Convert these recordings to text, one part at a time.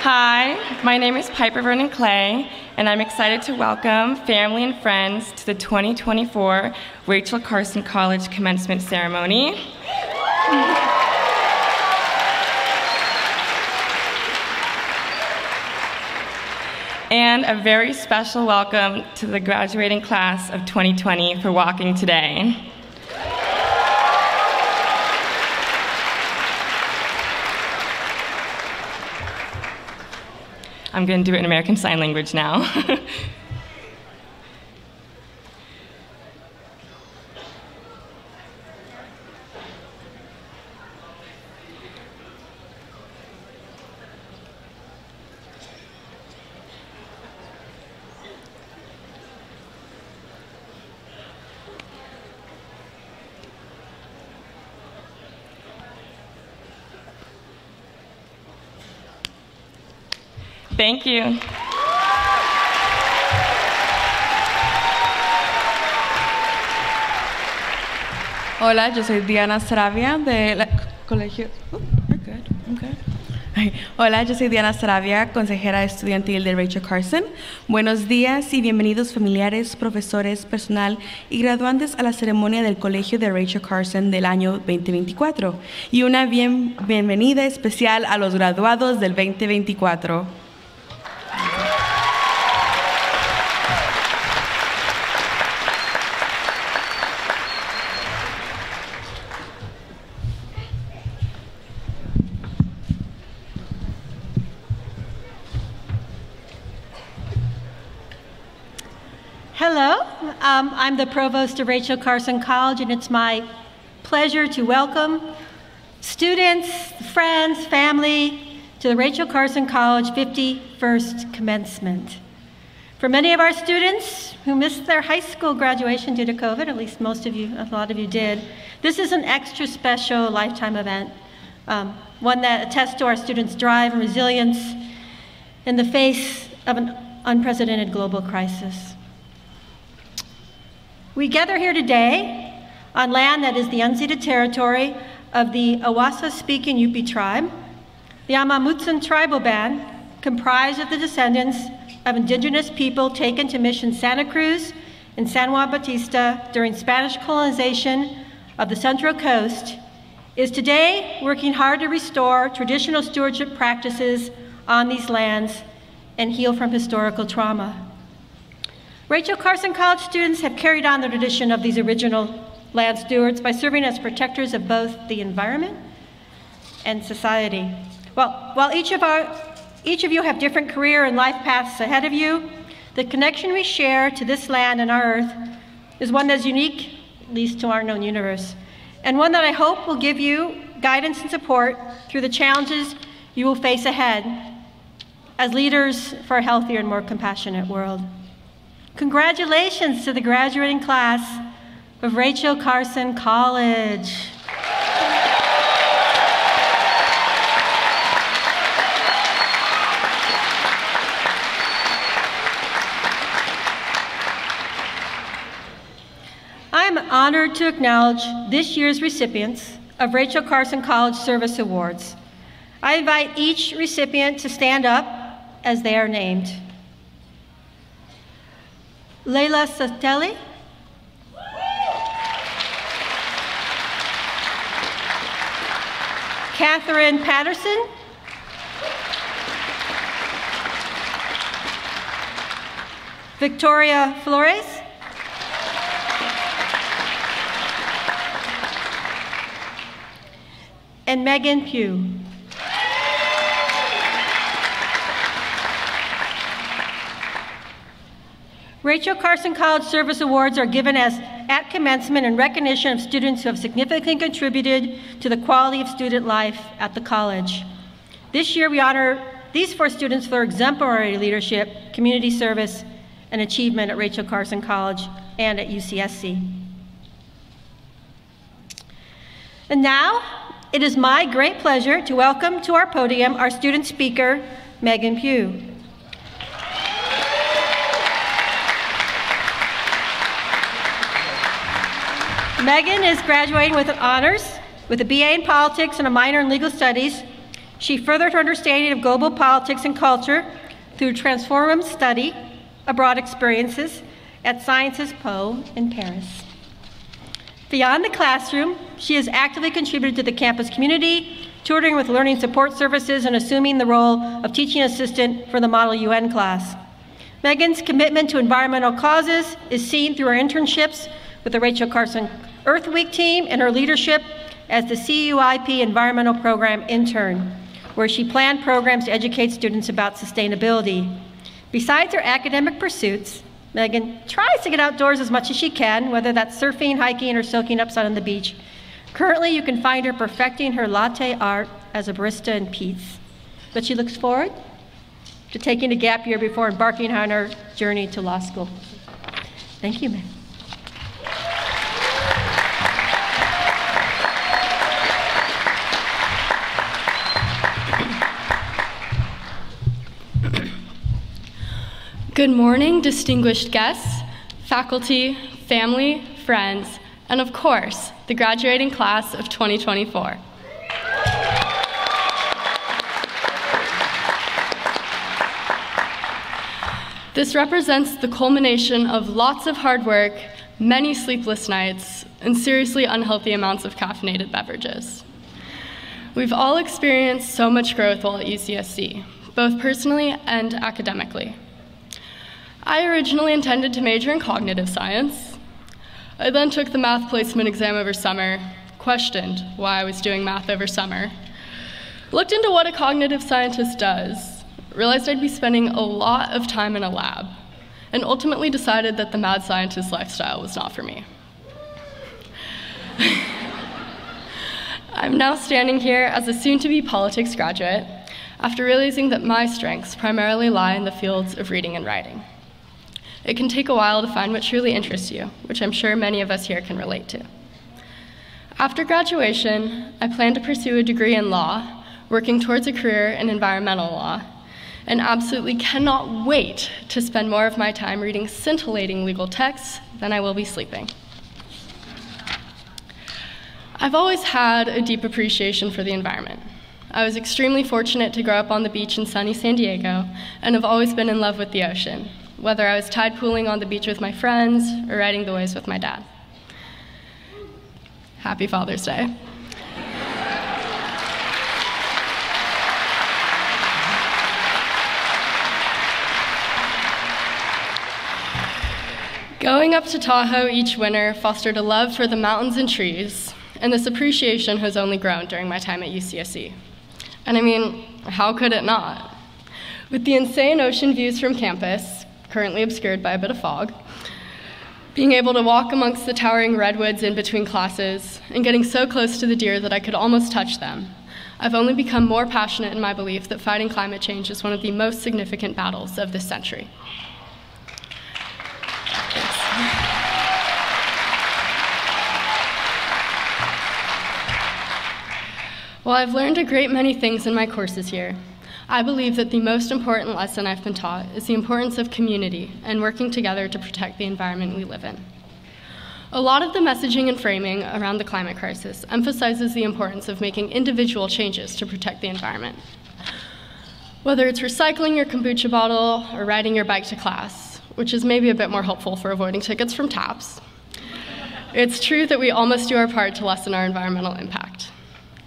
Hi, my name is Piper Vernon Clay, and I'm excited to welcome family and friends to the 2024 Rachel Carson College Commencement Ceremony. And a very special welcome to the graduating class of 2020 for walking today. I'm going to do it in American Sign Language now. Thank you. Hola, yo soy Diana Saravia del colegio. Hola, yo soy Diana Saravia, consejera estudiantil de Rachel Carson. Buenos días y bienvenidos familiares, profesores, personal y graduantes a la ceremonia del colegio de Rachel Carson del año 2024 y una bienvenida especial a los graduados del 2024. Hello, I'm the provost of Rachel Carson College, and it's my pleasure to welcome students, friends, family to the Rachel Carson College 51st Commencement. For many of our students who missed their high school graduation due to COVID, at least most of you, a lot of you did, this is an extra special lifetime event, one that attests to our students' drive and resilience in the face of an unprecedented global crisis. We gather here today on land that is the unceded territory of the Awassa-speaking Yupi tribe, the Amamutsun tribal band, comprised of the descendants of indigenous people taken to Mission Santa Cruz and San Juan Bautista during Spanish colonization of the Central Coast, is today working hard to restore traditional stewardship practices on these lands and heal from historical trauma. Rachel Carson College students have carried on the tradition of these original land stewards by serving as protectors of both the environment and society. While each of you have different career and life paths ahead of you, the connection we share to this land and our earth is one that's unique, at least to our known universe, and one that I hope will give you guidance and support through the challenges you will face ahead as leaders for a healthier and more compassionate world. Congratulations to the graduating class of Rachel Carson College. I'm honored to acknowledge this year's recipients of Rachel Carson College Service Awards. I invite each recipient to stand up as they are named. Leila Satelli, Catherine Patterson, Victoria Flores, and Megan Pugh. Rachel Carson College Service Awards are given at commencement in recognition of students who have significantly contributed to the quality of student life at the college. This year we honor these 4 students for exemplary leadership, community service, and achievement at Rachel Carson College and at UCSC. And now, it is my great pleasure to welcome to our podium our student speaker, Megan Pugh. Megan is graduating with honors with a BA in politics and a minor in legal studies. She furthered her understanding of global politics and culture through transformative study abroad experiences at Sciences Po in Paris. Beyond the classroom, she has actively contributed to the campus community, tutoring with learning support services and assuming the role of teaching assistant for the Model UN class. Megan's commitment to environmental causes is seen through her internships with the Rachel Carson Earth Week team and her leadership as the CUIP Environmental Program intern, where she planned programs to educate students about sustainability. Besides her academic pursuits, Megan tries to get outdoors as much as she can, whether that's surfing, hiking, or soaking up sun on the beach. Currently, you can find her perfecting her latte art as a barista in Pete's. But she looks forward to taking a gap year before embarking on her journey to law school. Thank you, Megan. Good morning, distinguished guests, faculty, family, friends, and of course, the graduating class of 2024. This represents the culmination of lots of hard work, many sleepless nights, and seriously unhealthy amounts of caffeinated beverages. We've all experienced so much growth while at UCSC, both personally and academically. I originally intended to major in cognitive science. I then took the math placement exam over summer, questioned why I was doing math over summer, looked into what a cognitive scientist does, realized I'd be spending a lot of time in a lab, and ultimately decided that the mad scientist lifestyle was not for me. I'm now standing here as a soon-to-be politics graduate after realizing that my strengths primarily lie in the fields of reading and writing. It can take a while to find what truly interests you, which I'm sure many of us here can relate to. After graduation, I plan to pursue a degree in law, working towards a career in environmental law, and absolutely cannot wait to spend more of my time reading scintillating legal texts than I will be sleeping. I've always had a deep appreciation for the environment. I was extremely fortunate to grow up on the beach in sunny San Diego and have always been in love with the ocean, whether I was tide pooling on the beach with my friends or riding the waves with my dad. Happy Father's Day. Going up to Tahoe each winter fostered a love for the mountains and trees, and this appreciation has only grown during my time at UCSC. And I mean, how could it not? With the insane ocean views from campus, currently obscured by a bit of fog, being able to walk amongst the towering redwoods in between classes, and getting so close to the deer that I could almost touch them, I've only become more passionate in my belief that fighting climate change is one of the most significant battles of this century. While I've learned a great many things in my courses here, I believe that the most important lesson I've been taught is the importance of community and working together to protect the environment we live in. A lot of the messaging and framing around the climate crisis emphasizes the importance of making individual changes to protect the environment. Whether it's recycling your kombucha bottle or riding your bike to class, which is maybe a bit more helpful for avoiding tickets from taps, it's true that we all must do our part to lessen our environmental impact.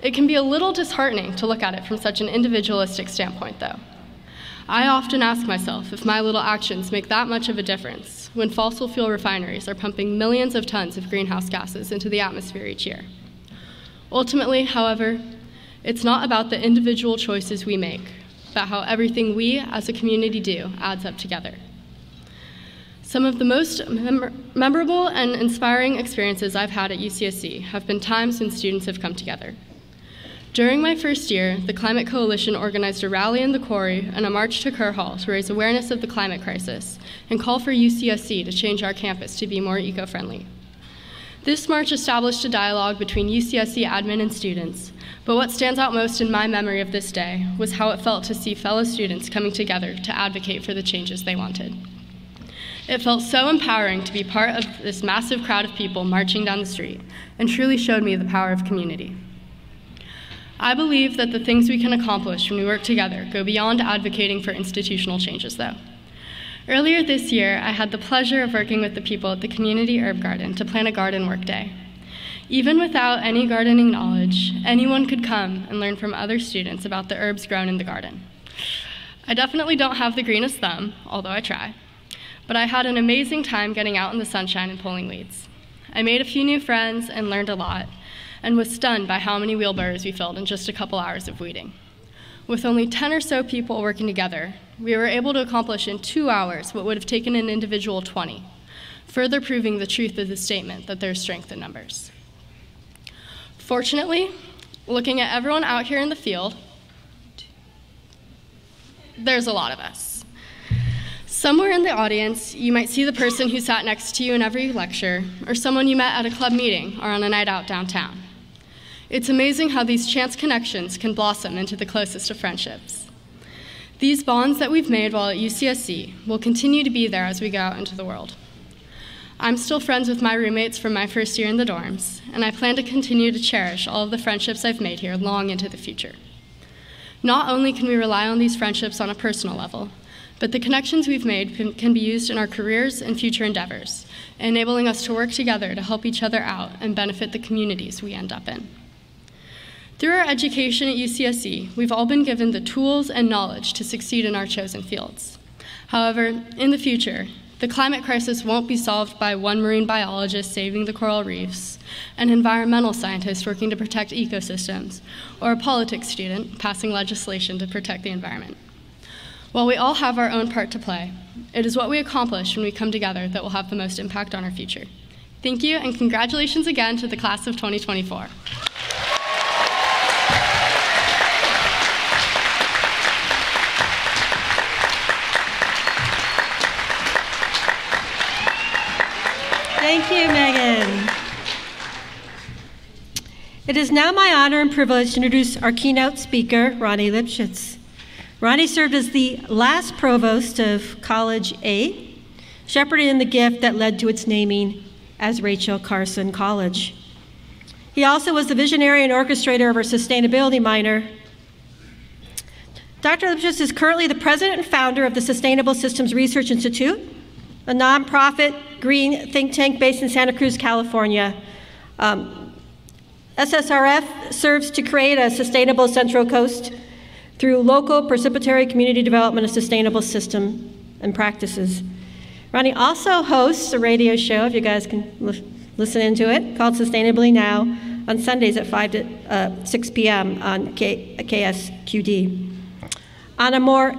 It can be a little disheartening to look at it from such an individualistic standpoint, though. I often ask myself if my little actions make that much of a difference when fossil fuel refineries are pumping millions of tons of greenhouse gases into the atmosphere each year. Ultimately, however, it's not about the individual choices we make, but how everything we as a community do adds up together. Some of the most memorable and inspiring experiences I've had at UCSC have been times when students have come together. During my first year, the Climate Coalition organized a rally in the quarry and a march to Kerr Hall to raise awareness of the climate crisis and call for UCSC to change our campus to be more eco-friendly. This march established a dialogue between UCSC admin and students, but what stands out most in my memory of this day was how it felt to see fellow students coming together to advocate for the changes they wanted. It felt so empowering to be part of this massive crowd of people marching down the street and truly showed me the power of community. I believe that the things we can accomplish when we work together go beyond advocating for institutional changes, though. Earlier this year, I had the pleasure of working with the people at the Community Herb Garden to plan a garden work day. Even without any gardening knowledge, anyone could come and learn from other students about the herbs grown in the garden. I definitely don't have the greenest thumb, although I try, but I had an amazing time getting out in the sunshine and pulling weeds. I made a few new friends and learned a lot, and was stunned by how many wheelbarrows we filled in just a couple hours of weeding. With only 10 or so people working together, we were able to accomplish in 2 hours what would have taken an individual 20, further proving the truth of the statement that there's strength in numbers. Fortunately, looking at everyone out here in the field, there's a lot of us. Somewhere in the audience, you might see the person who sat next to you in every lecture, or someone you met at a club meeting or on a night out downtown. It's amazing how these chance connections can blossom into the closest of friendships. These bonds that we've made while at UCSC will continue to be there as we go out into the world. I'm still friends with my roommates from my first year in the dorms, and I plan to continue to cherish all of the friendships I've made here long into the future. Not only can we rely on these friendships on a personal level, but the connections we've made can be used in our careers and future endeavors, enabling us to work together to help each other out and benefit the communities we end up in. Through our education at UCSC, we've all been given the tools and knowledge to succeed in our chosen fields. However, in the future, the climate crisis won't be solved by one marine biologist saving the coral reefs, an environmental scientist working to protect ecosystems, or a politics student passing legislation to protect the environment. While we all have our own part to play, it is what we accomplish when we come together that will have the most impact on our future. Thank you, and congratulations again to the class of 2024. Thank you, Megan. It is now my honor and privilege to introduce our keynote speaker, Ronnie Lipschitz. Ronnie served as the last provost of College A, shepherding the gift that led to its naming as Rachel Carson College. He also was the visionary and orchestrator of our sustainability minor. Dr. Lipschitz is currently the president and founder of the Sustainable Systems Research Institute, a nonprofit green think tank based in Santa Cruz, California. SSRF serves to create a sustainable Central Coast through local participatory community development of sustainable system and practices. Ronnie also hosts a radio show, if you guys can listen into it, called Sustainably Now on Sundays at 5 to 6 p.m. on KSQD. On a more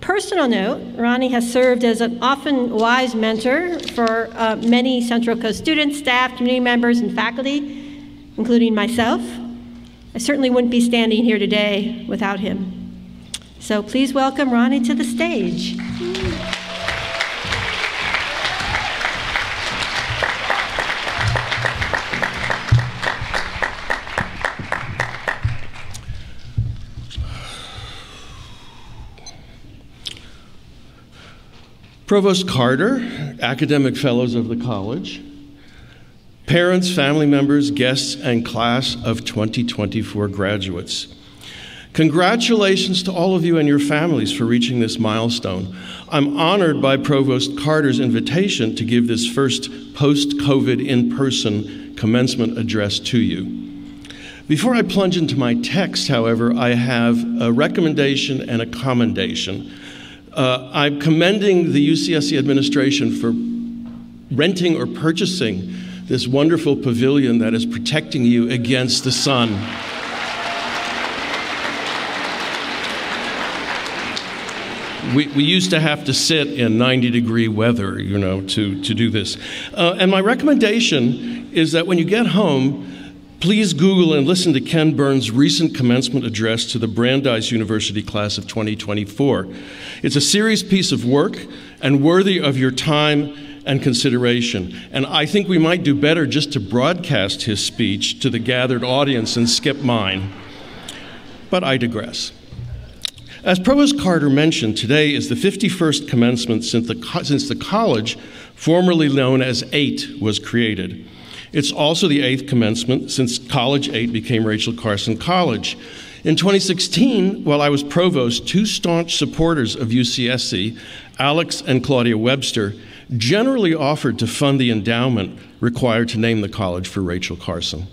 personal note, Ronnie has served as an often wise mentor for many Central Coast students, staff, community members, and faculty, including myself. I certainly wouldn't be standing here today without him. So please welcome Ronnie to the stage. Provost Carter, academic fellows of the college, parents, family members, guests, and class of 2024 graduates. Congratulations to all of you and your families for reaching this milestone. I'm honored by Provost Carter's invitation to give this first post-COVID in-person commencement address to you. Before I plunge into my text, however, I have a recommendation and a commendation. I'm commending the UCSC administration for renting or purchasing this wonderful pavilion that is protecting you against the sun. We used to have to sit in 90-degree weather, you know, to do this. And my recommendation is that when you get home, please Google and listen to Ken Burns' recent commencement address to the Brandeis University class of 2024. It's a serious piece of work and worthy of your time and consideration. And I think we might do better just to broadcast his speech to the gathered audience and skip mine. But I digress. As Provost Carter mentioned, today is the 51st commencement since the college, formerly known as 8, was created. It's also the 8th commencement since College 8 became Rachel Carson College. In 2016, while I was provost, 2 staunch supporters of UCSC, Alex and Claudia Webster, generally offered to fund the endowment required to name the college for Rachel Carson.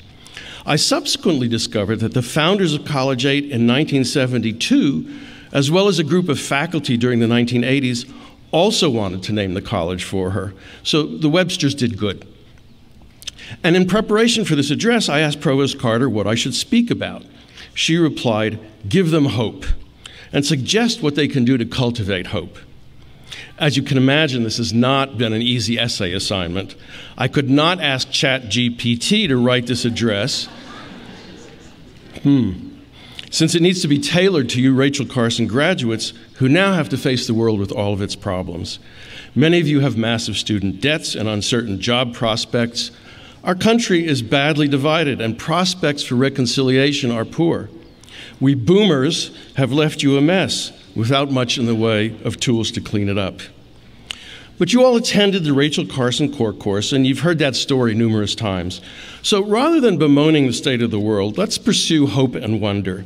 I subsequently discovered that the founders of College 8 in 1972, as well as a group of faculty during the 1980s, also wanted to name the college for her. So the Websters did good. And in preparation for this address, I asked Provost Carter what I should speak about. She replied, "Give them hope, and suggest what they can do to cultivate hope." As you can imagine, this has not been an easy essay assignment. I could not ask ChatGPT to write this address, since it needs to be tailored to you Rachel Carson graduates who now have to face the world with all of its problems. Many of you have massive student debts and uncertain job prospects. Our country is badly divided, and prospects for reconciliation are poor. We boomers have left you a mess without much in the way of tools to clean it up. But you all attended the Rachel Carson Core Course, and you've heard that story numerous times. So rather than bemoaning the state of the world, let's pursue hope and wonder.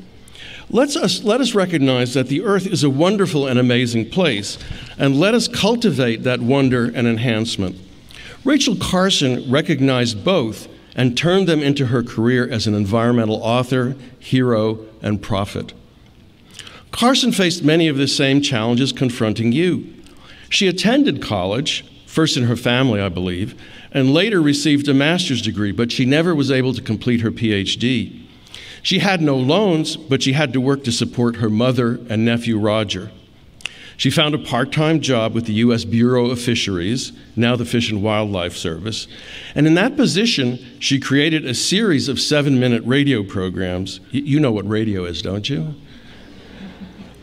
Let us recognize that the earth is a wonderful and amazing place, and let us cultivate that wonder and enhancement. Rachel Carson recognized both and turned them into her career as an environmental author, hero, and prophet. Carson faced many of the same challenges confronting you. She attended college, first in her family, I believe, and later received a master's degree, but she never was able to complete her PhD. She had no loans, but she had to work to support her mother and nephew Roger. She found a part-time job with the U.S. Bureau of Fisheries, now the Fish and Wildlife Service, and in that position, she created a series of 7-minute radio programs. You know what radio is, don't you?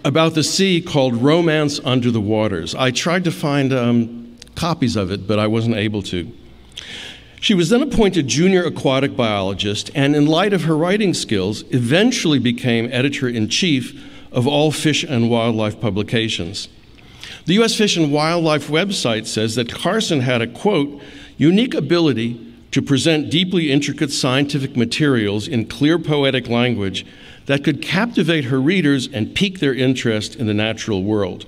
About the sea called Romance Under the Waters. I tried to find copies of it, but I wasn't able to. She was then appointed junior aquatic biologist, and in light of her writing skills, eventually became editor-in-chief of all fish and wildlife publications. The U.S. Fish and Wildlife website says that Carson had a, quote, unique ability to present deeply intricate scientific materials in clear poetic language that could captivate her readers and pique their interest in the natural world.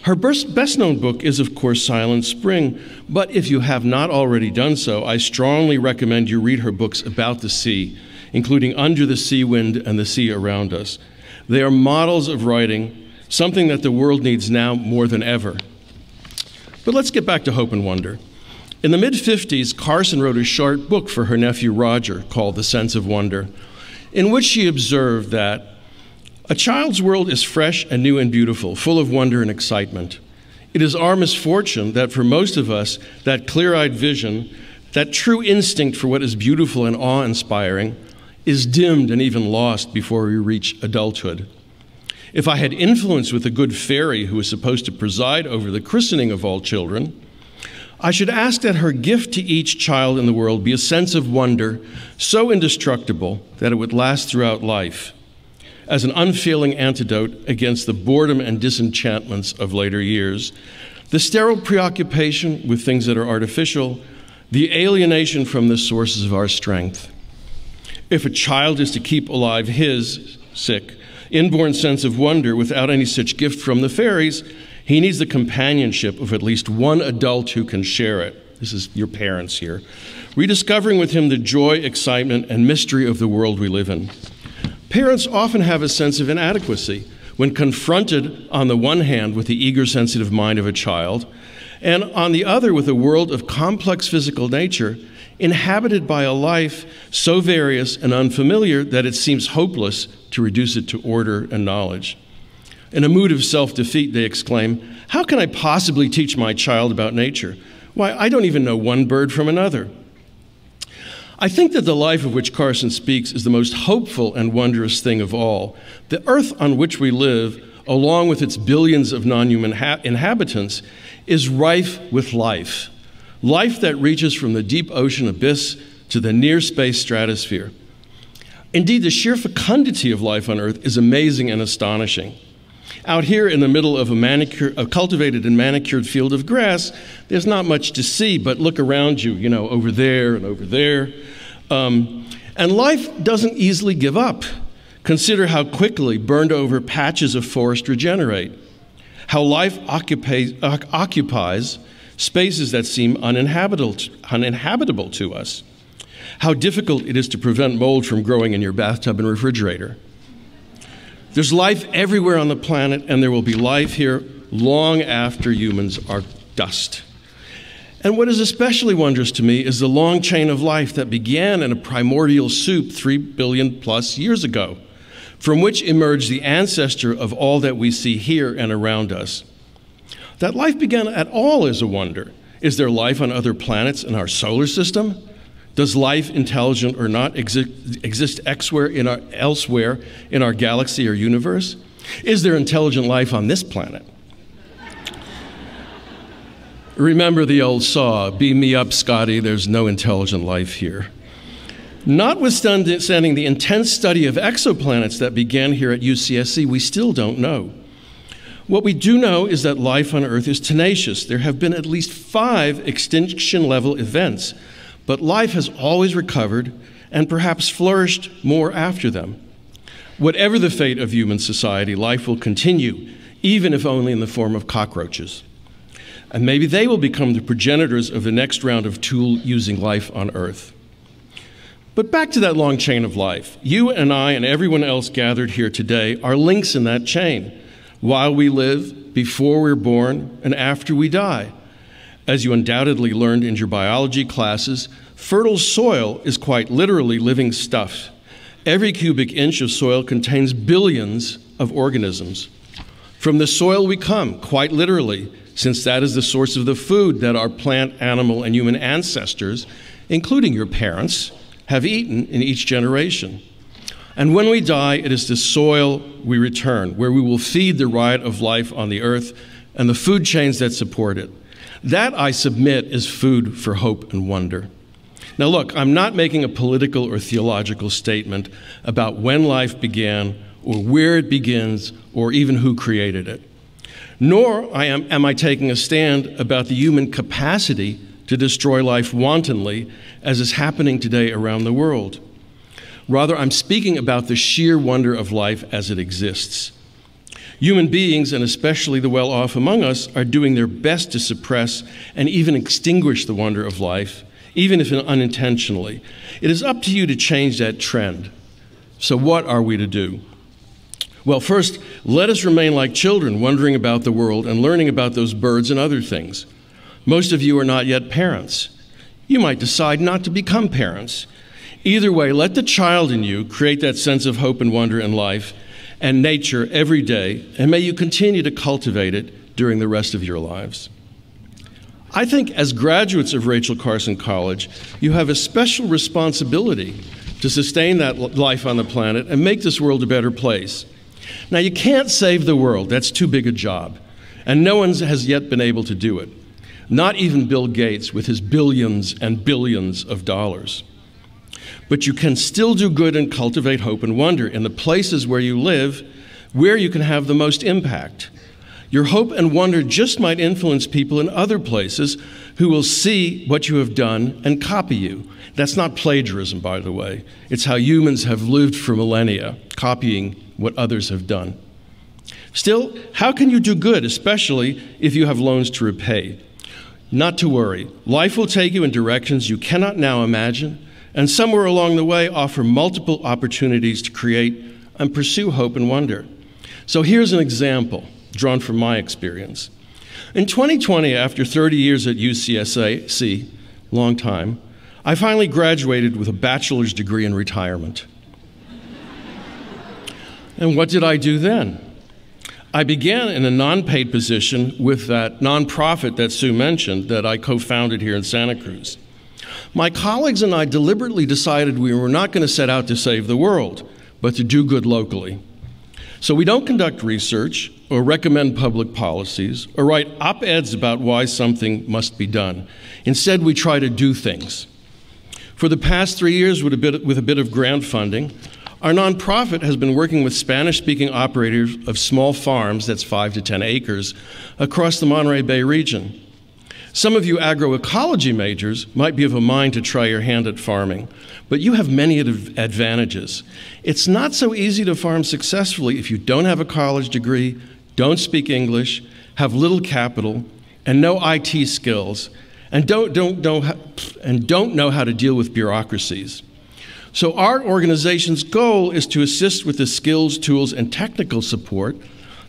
Her best-known book is, of course, Silent Spring, but if you have not already done so, I strongly recommend you read her books about the sea, including Under the Sea Wind and The Sea Around Us. They are models of writing, something that the world needs now more than ever. But let's get back to hope and wonder. In the mid-50s, Carson wrote a short book for her nephew Roger called The Sense of Wonder, in which she observed that a child's world is fresh and new and beautiful, full of wonder and excitement. It is our misfortune that for most of us, that clear-eyed vision, that true instinct for what is beautiful and awe-inspiring, is dimmed and even lost before we reach adulthood. If I had influence with a good fairy who is supposed to preside over the christening of all children, I should ask that her gift to each child in the world be a sense of wonder so indestructible that it would last throughout life, as an unfailing antidote against the boredom and disenchantments of later years, the sterile preoccupation with things that are artificial, the alienation from the sources of our strength. If a child is to keep alive his, inborn sense of wonder without any such gift from the fairies, he needs the companionship of at least one adult who can share it. This is your parents here. Rediscovering with him the joy, excitement, and mystery of the world we live in. Parents often have a sense of inadequacy when confronted on the one hand with the eager, sensitive mind of a child, and on the other with a world of complex physical nature inhabited by a life so various and unfamiliar that it seems hopeless to reduce it to order and knowledge. In a mood of self-defeat, they exclaim, "How can I possibly teach my child about nature? Why, I don't even know one bird from another." I think that the life of which Carson speaks is the most hopeful and wondrous thing of all. The earth on which we live, along with its billions of non-human inhabitants, is rife with life. Life that reaches from the deep ocean abyss to the near space stratosphere. Indeed, the sheer fecundity of life on Earth is amazing and astonishing. Out here in the middle of a cultivated and manicured field of grass, there's not much to see, but look around you, over there and over there. And life doesn't easily give up. Consider how quickly burned over patches of forest regenerate, how life occupies spaces that seem uninhabitable to us, how difficult it is to prevent mold from growing in your bathtub and refrigerator. There's life everywhere on the planet, and there will be life here long after humans are dust. And what is especially wondrous to me is the long chain of life that began in a primordial soup 3 billion plus years ago, from which emerged the ancestor of all that we see here and around us. That life began at all is a wonder. Is there life on other planets in our solar system? Does life, intelligent or not, exist elsewhere in our galaxy or universe? Is there intelligent life on this planet? Remember the old saw, beam me up, Scotty, there's no intelligent life here. Notwithstanding the intense study of exoplanets that began here at UCSC, we still don't know. What we do know is that life on Earth is tenacious. There have been at least 5 extinction-level events, but life has always recovered and perhaps flourished more after them. Whatever the fate of human society, life will continue, even if only in the form of cockroaches. And maybe they will become the progenitors of the next round of tool-using life on Earth. But back to that long chain of life. You and I and everyone else gathered here today are links in that chain, while we live, before we're born, and after we die. As you undoubtedly learned in your biology classes, fertile soil is quite literally living stuff. Every cubic inch of soil contains billions of organisms. From the soil we come, quite literally, since that is the source of the food that our plant, animal, and human ancestors, including your parents, have eaten in each generation. And when we die, it is to soil we return, where we will feed the riot of life on the earth and the food chains that support it. That, I submit, is food for hope and wonder. Now look, I'm not making a political or theological statement about when life began or where it begins or even who created it. Nor am I taking a stand about the human capacity to destroy life wantonly, as is happening today around the world. Rather, I'm speaking about the sheer wonder of life as it exists. Human beings, and especially the well-off among us, are doing their best to suppress and even extinguish the wonder of life, even if unintentionally. It is up to you to change that trend. So what are we to do? Well, first, let us remain like children, wondering about the world and learning about those birds and other things. Most of you are not yet parents. You might decide not to become parents. Either way, let the child in you create that sense of hope and wonder in life and nature every day, and may you continue to cultivate it during the rest of your lives. I think as graduates of Rachel Carson College, you have a special responsibility to sustain that life on the planet and make this world a better place. Now, you can't save the world. That's too big a job, and no one has yet been able to do it. Not even Bill Gates with his billions and billions of dollars. But you can still do good and cultivate hope and wonder in the places where you live, where you can have the most impact. Your hope and wonder just might influence people in other places who will see what you have done and copy you. That's not plagiarism, by the way. It's how humans have lived for millennia, copying what others have done. Still, how can you do good, especially if you have loans to repay? Not to worry. Life will take you in directions you cannot now imagine, and somewhere along the way offer multiple opportunities to create and pursue hope and wonder. So here's an example drawn from my experience. In 2020, after 30 years at UCSC, long time, I finally graduated with a bachelor's degree in retirement. And what did I do then? I began in a non-paid position with that nonprofit that Sue mentioned that I co-founded here in Santa Cruz. My colleagues and I deliberately decided we were not going to set out to save the world, but to do good locally. So we don't conduct research or recommend public policies or write op-eds about why something must be done. Instead, we try to do things. For the past 3 years, with a bit of grant funding, Our nonprofit has been working with Spanish-speaking operators of small farms, that's 5 to 10 acres, across the Monterey Bay region. Some of you agroecology majors might be of a mind to try your hand at farming, but you have many advantages. It's not so easy to farm successfully if you don't have a college degree, don't speak English, have little capital, and no IT skills, and don't know how to deal with bureaucracies. So our organization's goal is to assist with the skills, tools, and technical support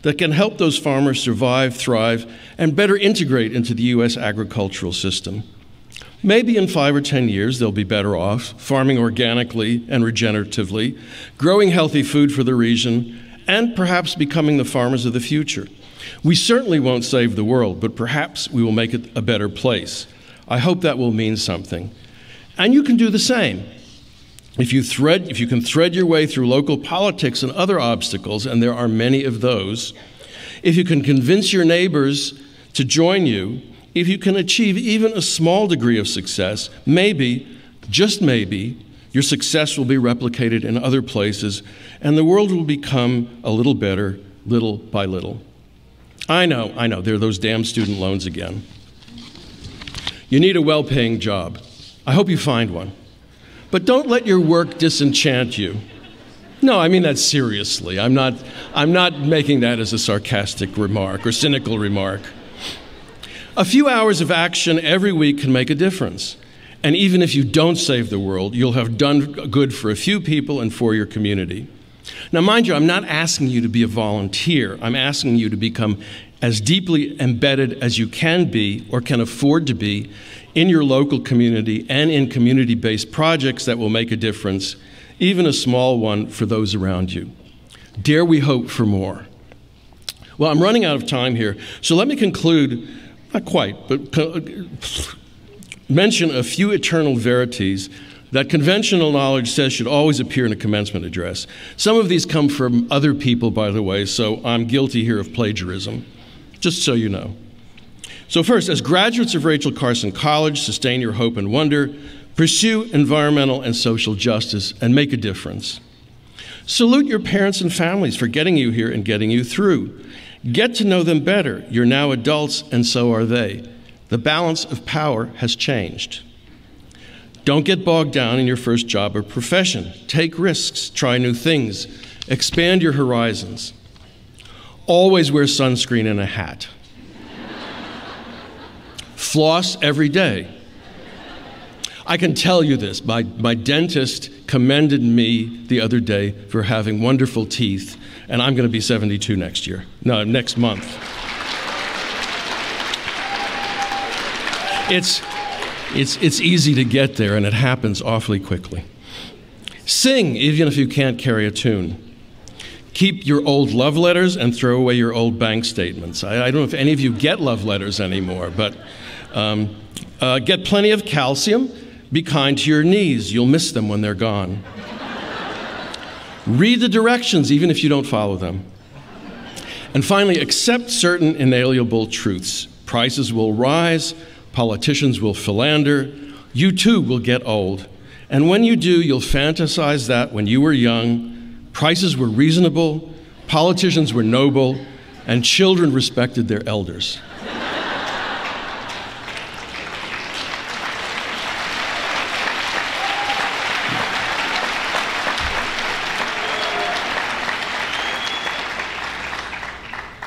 that can help those farmers survive, thrive, and better integrate into the U.S. agricultural system. Maybe in 5 or 10 years, they'll be better off farming organically and regeneratively, growing healthy food for the region, and perhaps becoming the farmers of the future. We certainly won't save the world, but perhaps we will make it a better place. I hope that will mean something. And you can do the same. If you can thread your way through local politics and other obstacles, and there are many of those, if you can convince your neighbors to join you, if you can achieve even a small degree of success, maybe, just maybe, your success will be replicated in other places, and the world will become a little better, little by little. I know, there are those damn student loans again. You need a well-paying job. I hope you find one. But don't let your work disenchant you. No, I mean that seriously. I'm not making that as a sarcastic remark or cynical remark. A few hours of action every week can make a difference. And even if you don't save the world, you'll have done good for a few people and for your community. Now, mind you, I'm not asking you to be a volunteer. I'm asking you to become as deeply embedded as you can be or can afford to be in your local community and in community-based projects that will make a difference, even a small one for those around you. Dare we hope for more? Well, I'm running out of time here, so let me conclude, not quite, but mention a few eternal verities that conventional knowledge says should always appear in a commencement address. Some of these come from other people, by the way, so I'm guilty here of plagiarism, just so you know. So first, as graduates of Rachel Carson College, sustain your hope and wonder, pursue environmental and social justice, and make a difference. Salute your parents and families for getting you here and getting you through. Get to know them better. You're now adults, and so are they. The balance of power has changed. Don't get bogged down in your first job or profession. Take risks, try new things, expand your horizons. Always wear sunscreen and a hat. Floss every day. I can tell you this, my dentist commended me the other day for having wonderful teeth, and I'm going to be 72 next month. It's easy to get there, and it happens awfully quickly. Sing, even if you can't carry a tune. Keep your old love letters and throw away your old bank statements. I don't know if any of you get love letters anymore, but get plenty of calcium. Be kind to your knees. You'll miss them when they're gone. Read the directions, even if you don't follow them. And finally, accept certain inalienable truths. Prices will rise. Politicians will philander. You too will get old. And when you do, you'll fantasize that when you were young, prices were reasonable, politicians were noble, and children respected their elders.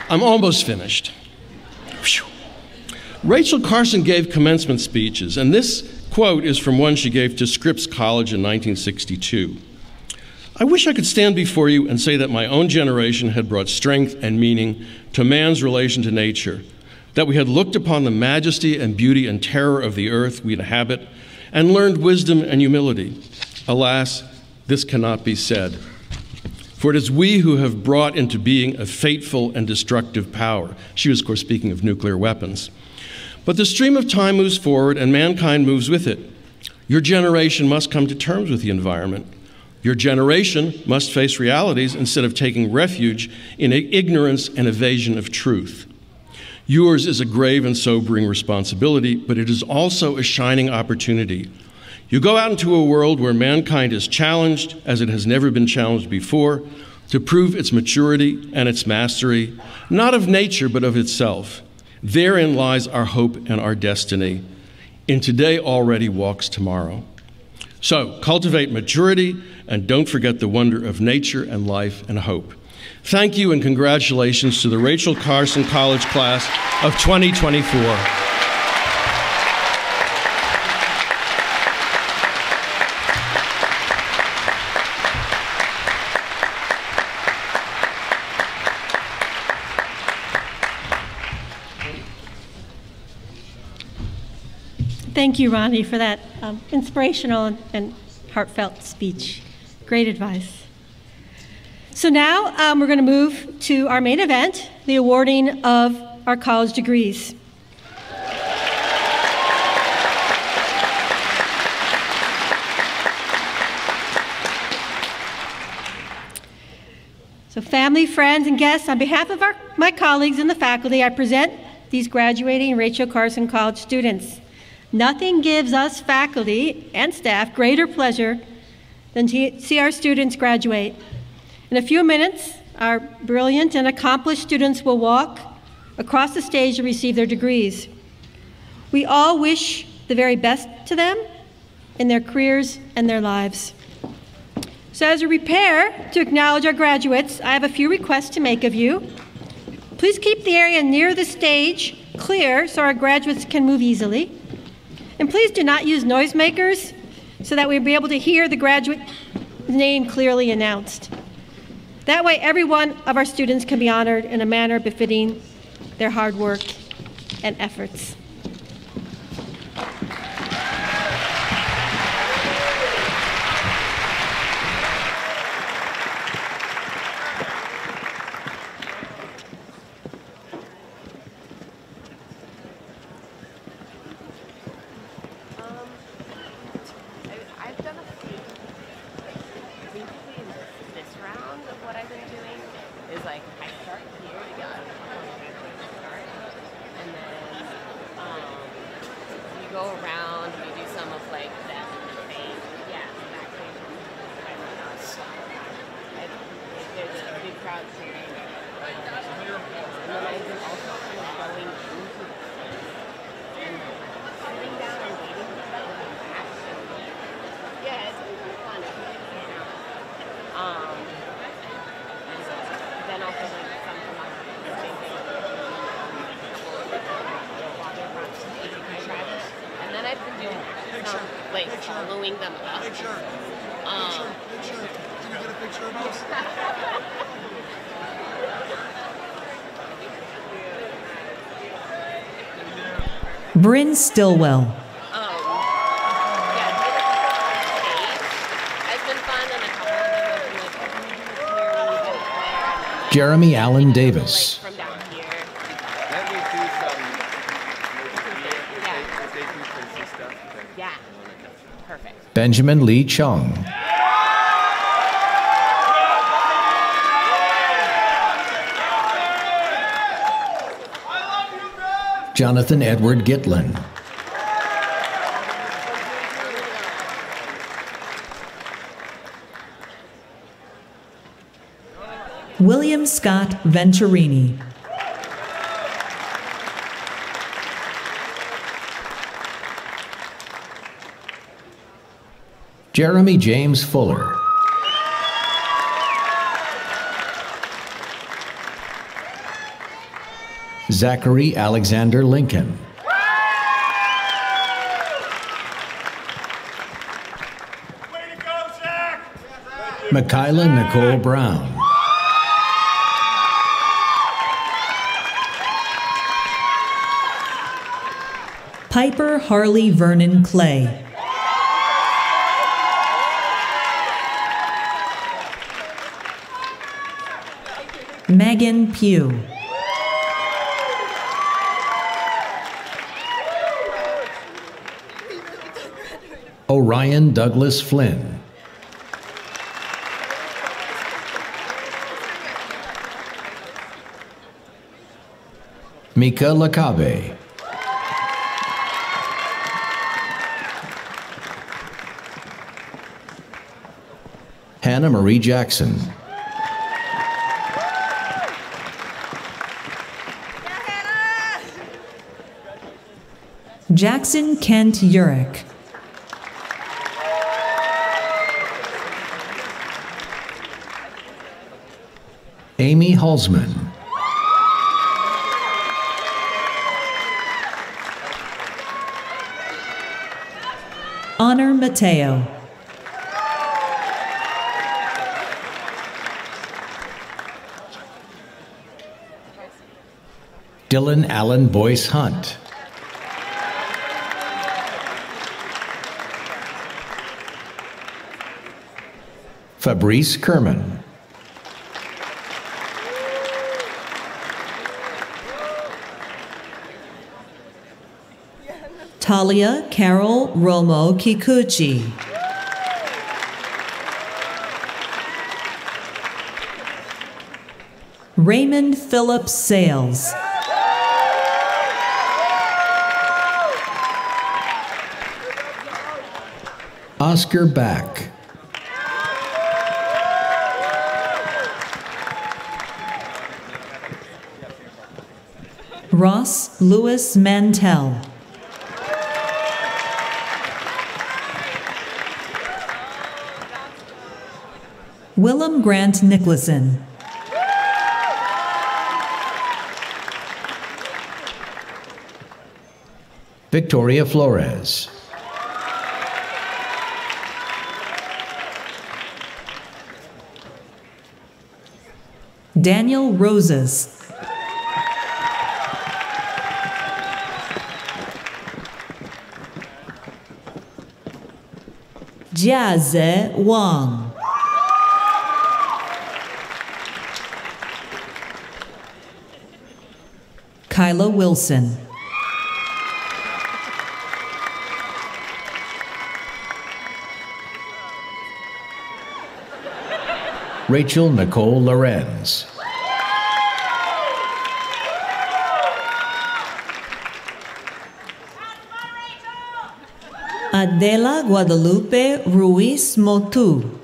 I'm almost finished. Whew. Rachel Carson gave commencement speeches, and this quote is from one she gave to Scripps College in 1962. I wish I could stand before you and say that my own generation had brought strength and meaning to man's relation to nature, that we had looked upon the majesty and beauty and terror of the earth we inhabit and learned wisdom and humility. Alas, this cannot be said. For it is we who have brought into being a fateful and destructive power. She was, of course, speaking of nuclear weapons. But the stream of time moves forward and mankind moves with it. Your generation must come to terms with the environment. Your generation must face realities instead of taking refuge in ignorance and evasion of truth. Yours is a grave and sobering responsibility, but it is also a shining opportunity. You go out into a world where mankind is challenged as it has never been challenged before to prove its maturity and its mastery, not of nature, but of itself. Therein lies our hope and our destiny. In today already walks tomorrow. So cultivate maturity and don't forget the wonder of nature and life and hope. Thank you and congratulations to the Rachel Carson College class of 2024. Thank you, Ronnie, for that inspirational and heartfelt speech. Great advice. So now we're going to move to our main event, the awarding of our college degrees. So family, friends, and guests, on behalf of my colleagues and the faculty, I present these graduating Rachel Carson College students. Nothing gives us faculty and staff greater pleasure than to see our students graduate. In a few minutes, our brilliant and accomplished students will walk across the stage to receive their degrees. We all wish the very best to them in their careers and their lives. So as we prepare to acknowledge our graduates, I have a few requests to make of you. Please keep the area near the stage clear so our graduates can move easily. And please do not use noisemakers so that we'll be able to hear the graduate name clearly announced. That way, every one of our students can be honored in a manner befitting their hard work and efforts. Following them up. Make sure. Can you get a picture of us? Bryn Stillwell. Jeremy Allen Davis. From down here. Yeah. Perfect. Benjamin Lee Chung. Jonathan Edward Gitlin. William Scott Venturini. Jeremy James Fuller. Zachary Alexander Lincoln. Way to go, Zach! Michaela Nicole Brown. Piper Harley Vernon Clay. Megan Pugh. Orion Douglas Flynn. Mika Lakabe. Hannah Marie Jackson. Jackson Kent Urich. Amy Halsman. Honor Mateo. Dylan Allen Boyce Hunt. Fabrice Kerman. Talia Carol Romo Kikuchi. Raymond Philip Sales. Oscar Back. Ross Lewis Mantell. Willem Grant Nicholson. Victoria Flores. Daniel Roses. Jiaze Wang. Kyla Wilson. Rachel Nicole Lorenz. Adela Guadalupe Ruiz Motu.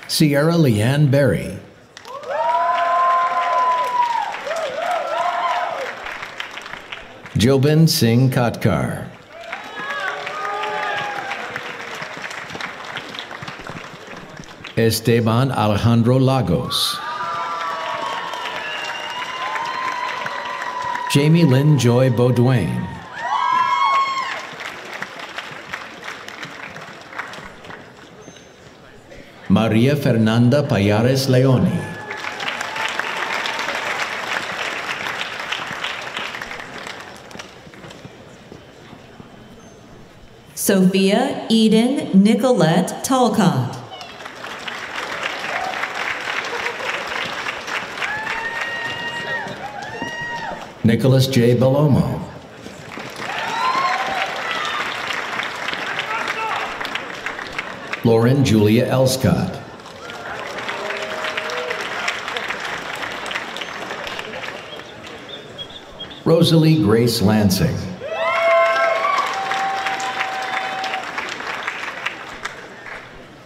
Sierra Leanne Berry. Jobin Singh Katkar. Esteban Alejandro Lagos. Jamie Lynn Joy Beaudoin. Maria Fernanda Payares Leoni. Sophia Eden Nicolette Talcott. Nicholas J. Belomo. Lauren Julia Elscott. Rosalie Grace Lansing.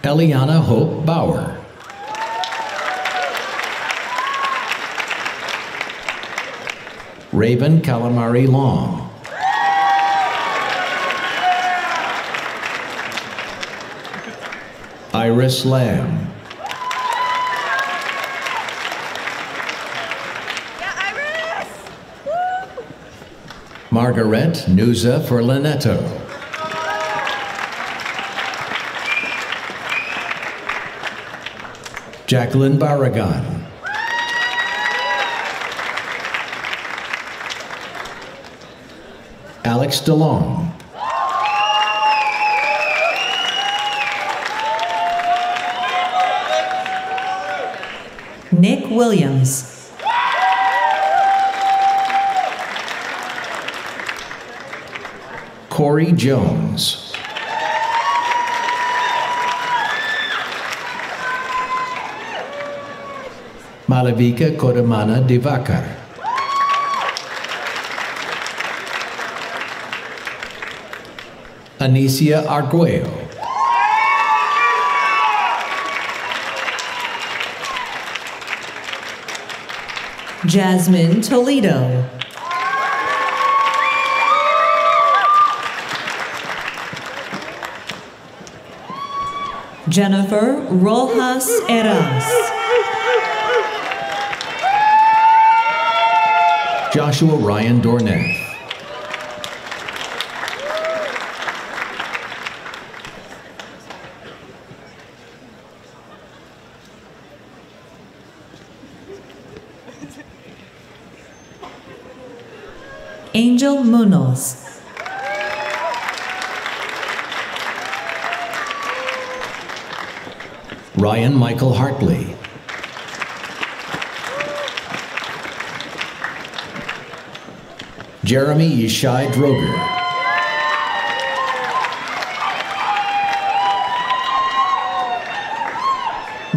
Eliana Hope Bauer. Raven Calamari Long. Iris Lamb. Margaret Nuza Furlanetto. Jacqueline Barragan. Alex DeLong. Nick Williams. Corey Jones. Malavika Kodamana Divakar. Anicia Arguello. Jasmine Toledo. Jennifer Rojas Eras. Joshua Ryan Dorneff. Angel Munoz. Ryan Michael Hartley. Jeremy Yishai Droger.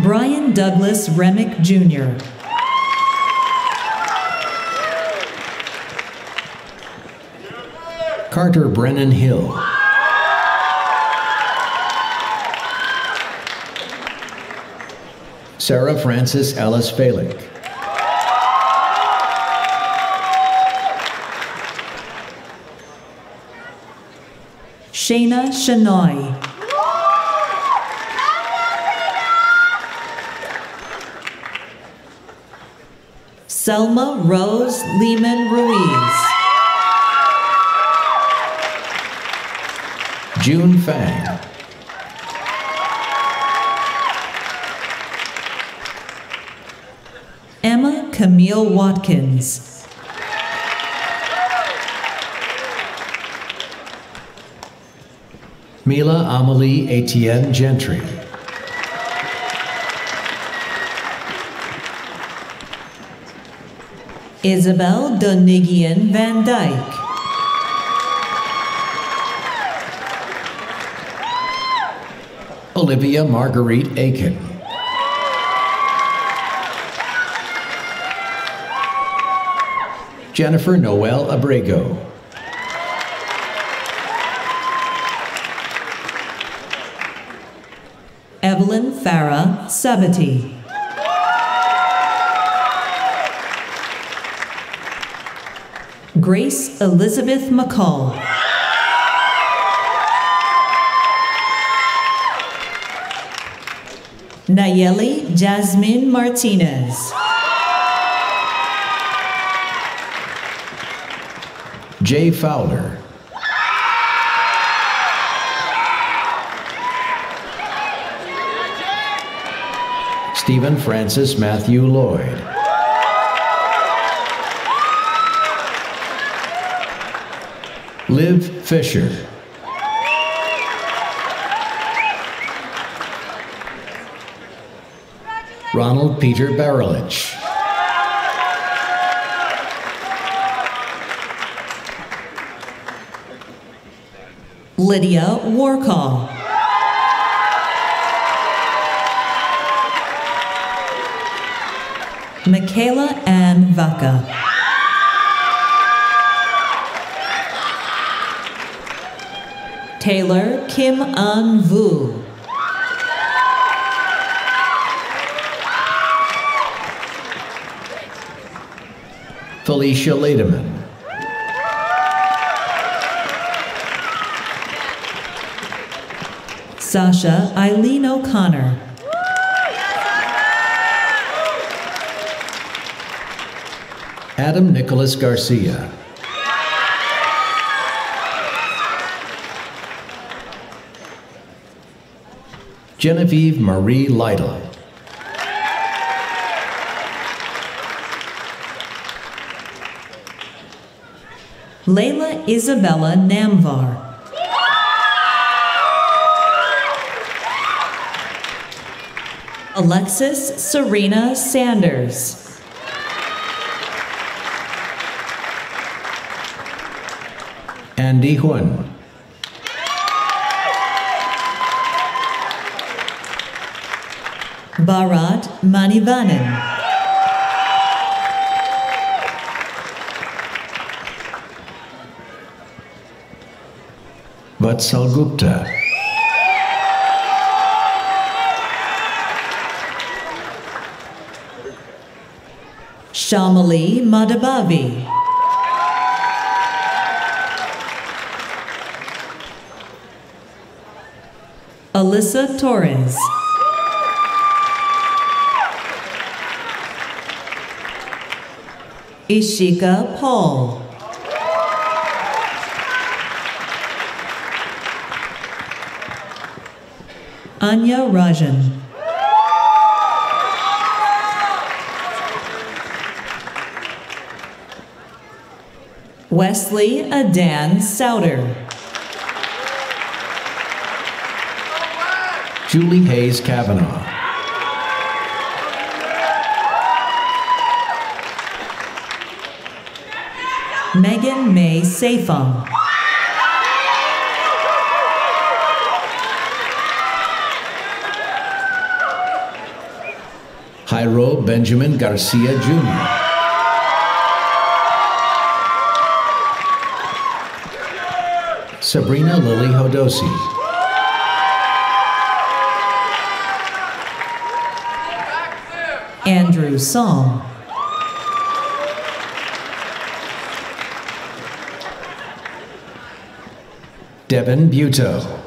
Brian Douglas Remick Jr. Carter Brennan Hill. Sarah Frances Ellis Falick. Shayna Shanoy. Selma Rose Lehman Ruiz. June Fang. Emma Camille Watkins. Mila Amelie Etienne Gentry. Isabel Donigian Van Dyke. Olivia Marguerite Aiken. Jennifer Noel Abrego. Evelyn Farah Sabati. Grace Elizabeth McCall. Nayeli Jasmine Martinez. Jay Fowler. Stephen Francis Matthew Lloyd. Liv Fisher. Ronald Peter Barelich. Lydia Warcall. Michaela Ann Vaca. Taylor Kim An Vu. Felicia Lederman. Sasha Eileen O'Connor. Adam Nicholas Garcia. Genevieve Marie Lytle. Layla Isabella Namvar. Alexis Serena Sanders. Andy Huan. Bharat Manivanan. Vatsal Gupta. Shamali Madhabavi. Alyssa Torres. Ishika Paul. Anya Rajan. Wesley Adan Souter. Julie Hayes Kavanaugh. Megan May Safong. Jairo Benjamin Garcia Jr. Sabrina Lily Hodosi. Andrew Song. Devin Buto.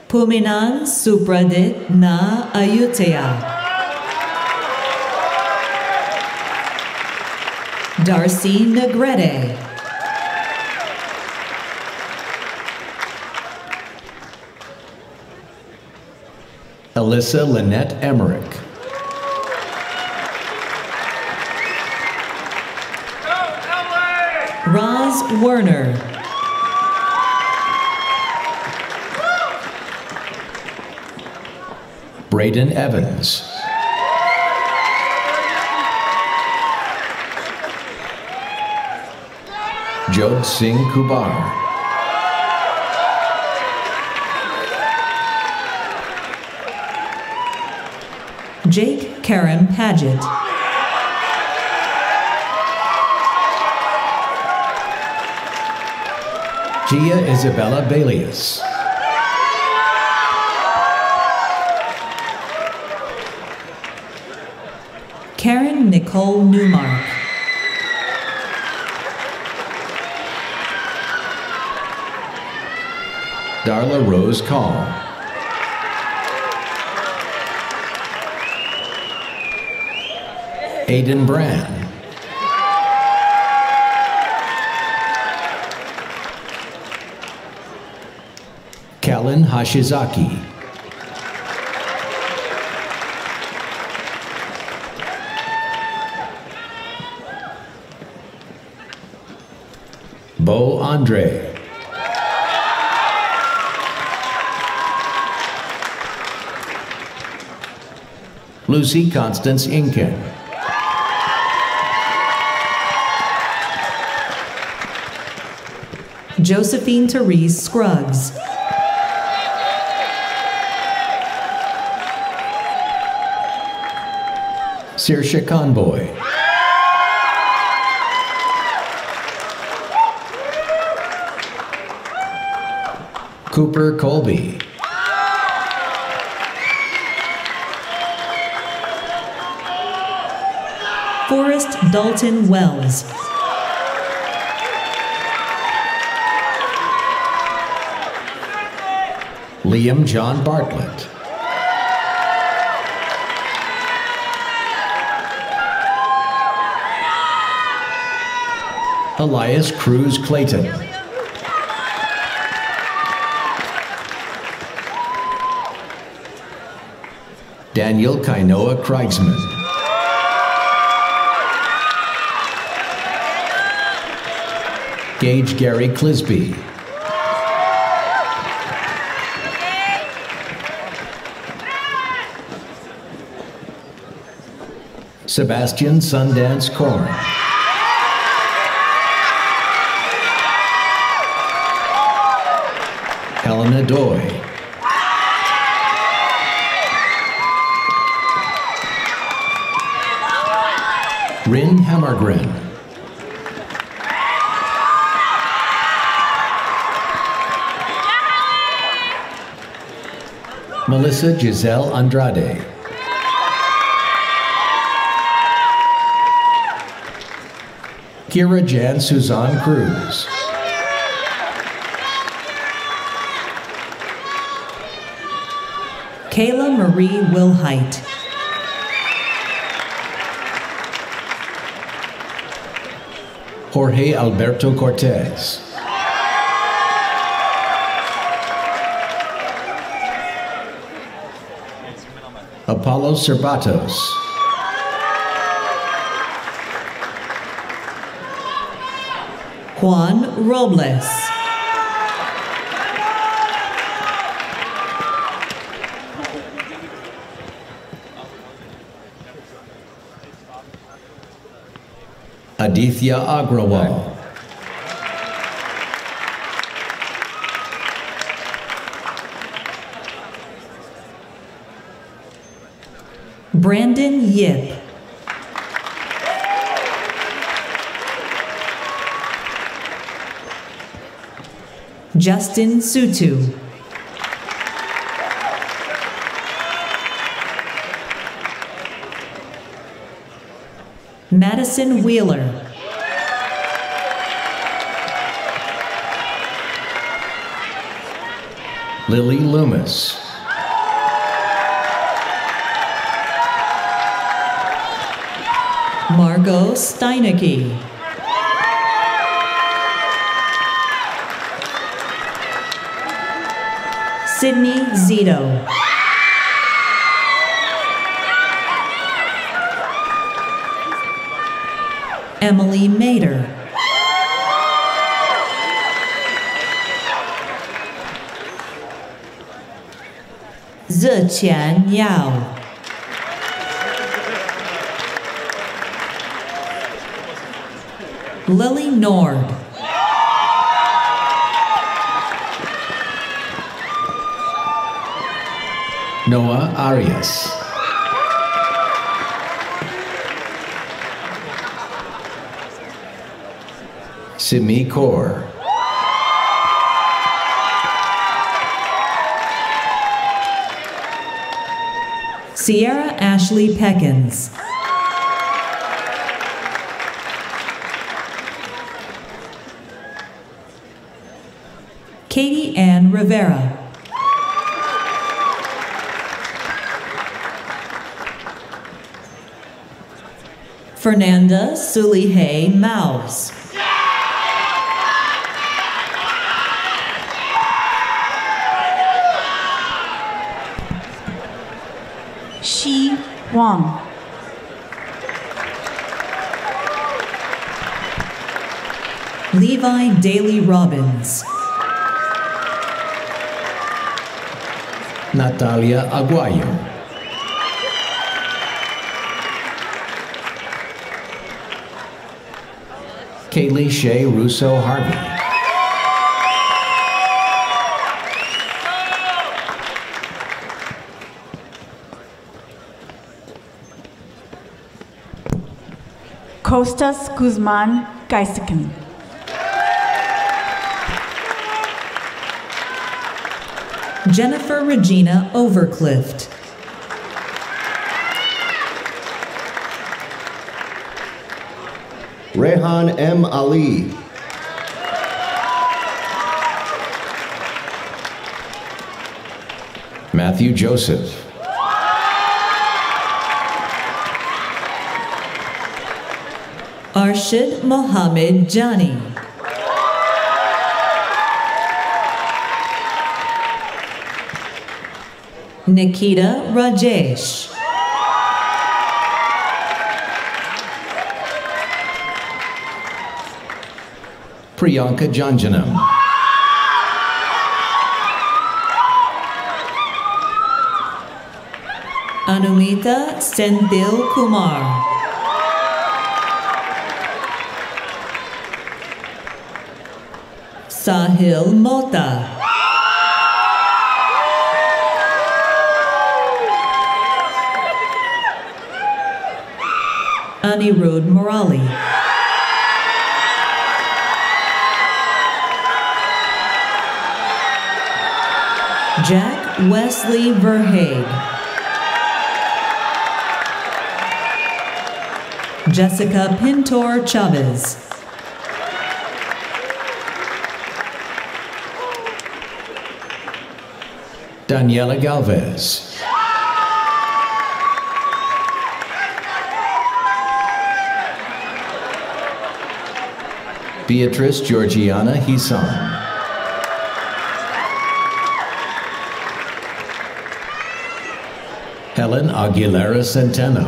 Puminan Supradit Na Ayutthaya. Darcy Negrete. Alyssa Lynette Emmerich. Roz Werner. Braden Evans. Jod Singh Kubar. Jake Karen Paget. Gia Isabella Balius. Karen Nicole Newmark. Darla Rose Call. Aiden Brand. Kellen Hashizaki. Bo Andre. Lucy Constance Inken. Josephine Therese Scruggs. Saoirse Conboy. Cooper Colby. Forrest Dalton Wells. Liam John Bartlett. Elias Cruz Clayton. Daniel Kainoa Kreigsman. Gage Gary Clisby. Sebastian Sundance Corn. Helena Doy. Rin Hammergren. Melissa Giselle Andrade. Kira Jan Suzanne Cruz. Kayla Marie Wilhite. Jorge Alberto Cortez. Apollo Cervatos. Juan Robles. Aditya Agrawal. Brandon Yip. Justin Sutu. Madison Wheeler. Lily Loomis. Margot Steinecke. Sydney Zito. Emily Mader. Ziqian Yao. Lily Nord. Noah Arias. Simi Kaur. Sierra Ashley Peckins. Katie Ann Rivera. Fernanda Sulihay Maus. Shi Wang. Levi Daly Robbins. Natalia Aguayo. Kaylee Shea Russo Harvey. Costas Guzman Geisekin. Jennifer Regina Overclift. Rehan M. Ali. Matthew Joseph. Arshid Mohammed Jani. Nikita Rajesh. Priyanka Janjanam. Anumita Senthil Kumar. Sahil Mota. Anirudh Murali. Jack Wesley Verhaeg. Jessica Pintor Chavez. Daniela Galvez. Beatrice Georgiana Hisan. Helen Aguilera Centeno.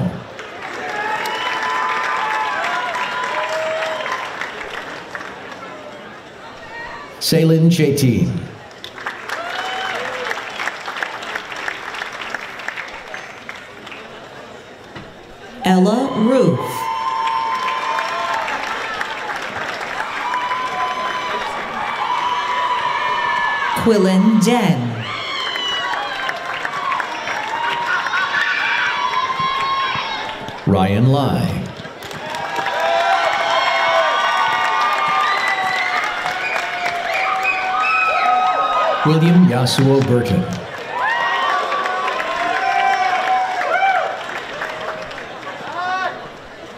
Celine Chetin. Ella Ruth. Quillen Jen. Ryan Lai. William Yasuo Burton.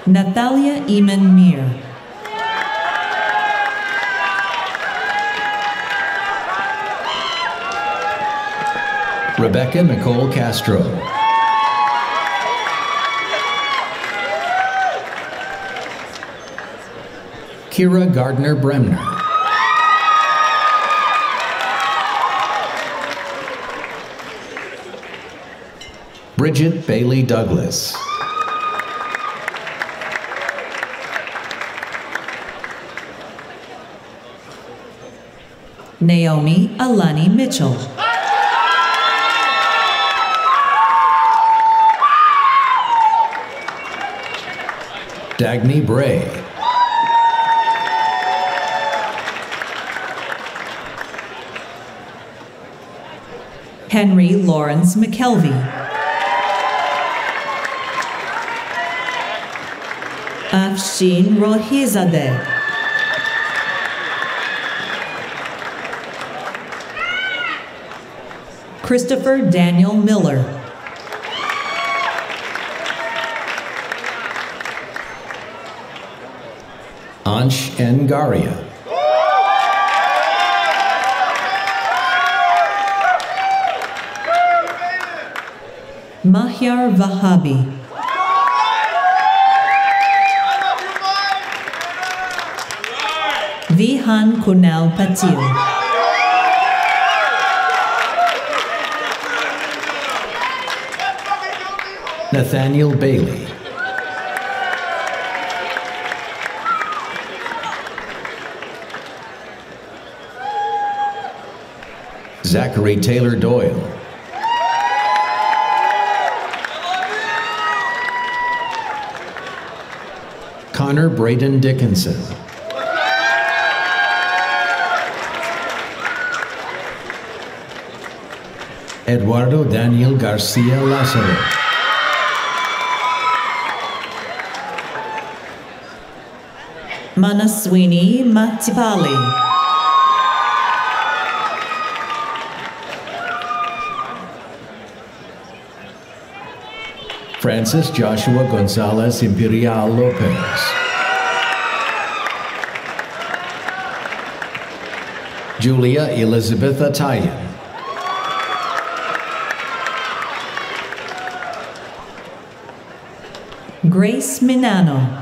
Natalia Eamon Mir. Rebecca Nicole Castro. Kira Gardner Bremner. Bridget Bailey Douglas. Naomi Alani Mitchell. Dagny Bray. Henry Lawrence McKelvey. Afshin Rohizadeh. Christopher Daniel Miller. Ansh Ngaria. Mahyar Vahabi. Vihan Kunal Patil. Nathaniel Bailey. Zachary Taylor Doyle. Connor Braden Dickinson. Eduardo Daniel Garcia Lazaro. Manaswini Matipali. Francis Joshua Gonzalez Imperial Lopez. Julia Elizabeth Atayan. Grace Minano.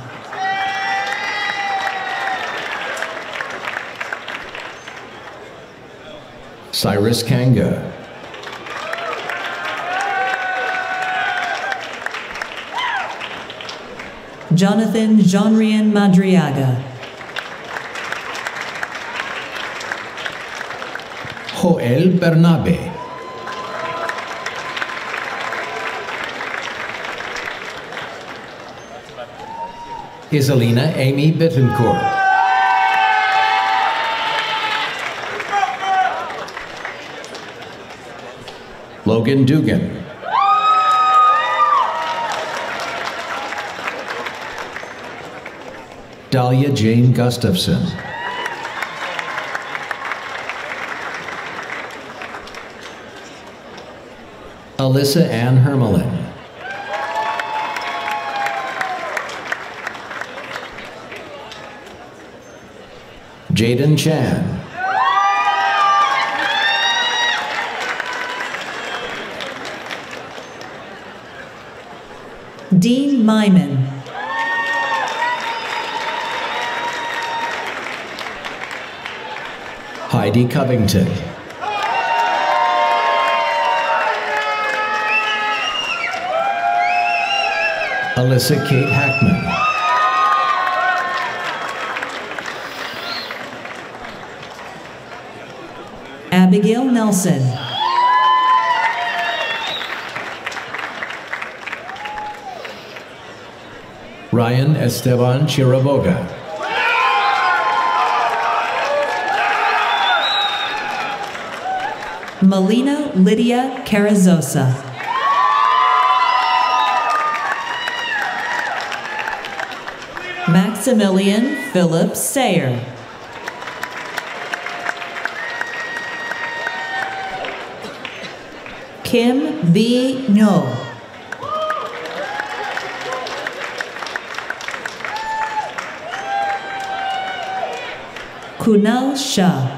Cyrus Kanga. Jonathan Jeanrian Madriaga. Joel Bernabe. Iselina Amy Bittencourt. Logan Dugan. Dahlia Jane Gustafson. Alyssa Ann Hermelin. Jaden Chan. Dean Myman. Heidi Covington. Alyssa Kate Hackman. Abigail Nelson. Ryan Esteban Chiraboga. Melina Lydia Carrizosa. Maximilian Philip Sayer. Kim V. No. Kunal Shah.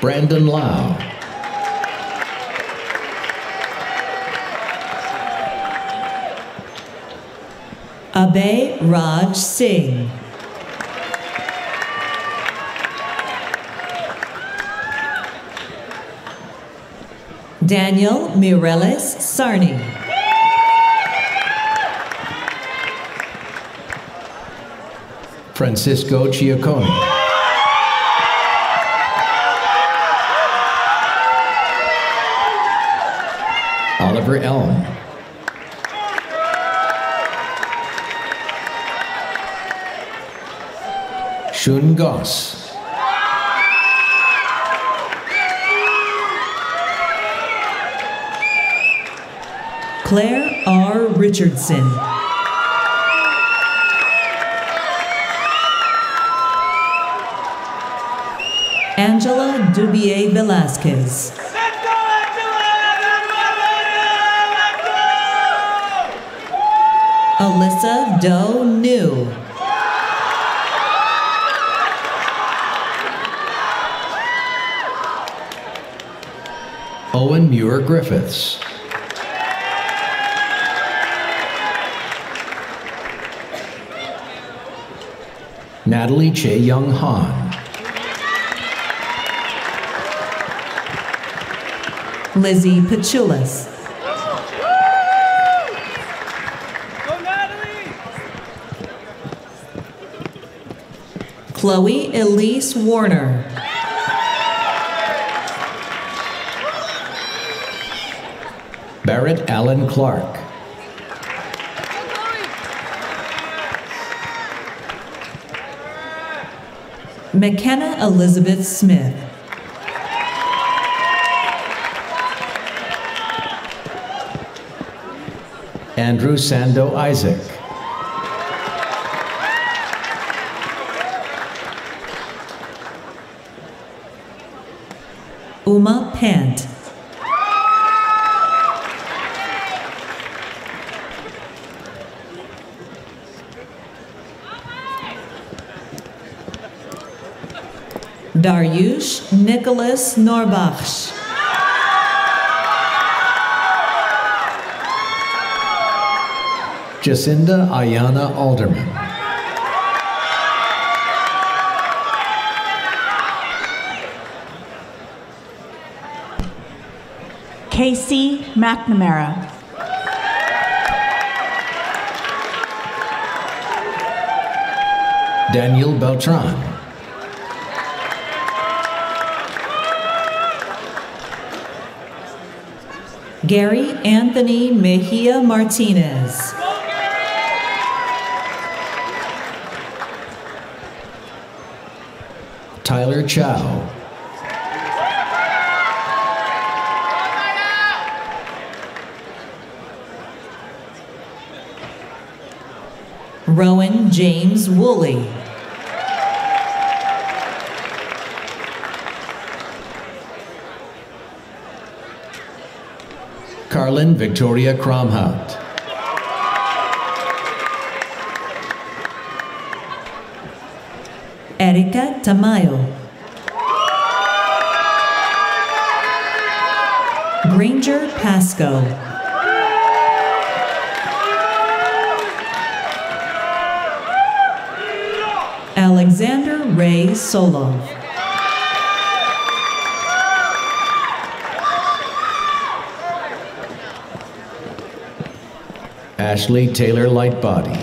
Brandon Lau. Abhay Raj Singh. Daniel Mireles Sarni. Francisco Chiaconi. Oliver Elm. Shun Goss. Claire R. Richardson. Angela Dubier Velasquez. Alyssa Doe New. Owen Muir Griffiths. Natalie Che Young Han. Lizzie Pachulis. Chloe Elise Warner. Barrett Allen Clark. McKenna Elizabeth Smith. Andrew Sando Isaac. Uma Pant. Dariush Nicholas Norbach. Jacinda Ayana Alderman. Casey McNamara. Daniel Beltran. Gary Anthony Mejia Martinez. Tyler Chow. Rowan James Woolley. Carlin Victoria Kromhout. Erika Tamayo. Granger Pasco. Alexander Ray Solov. Ashley Taylor Lightbody.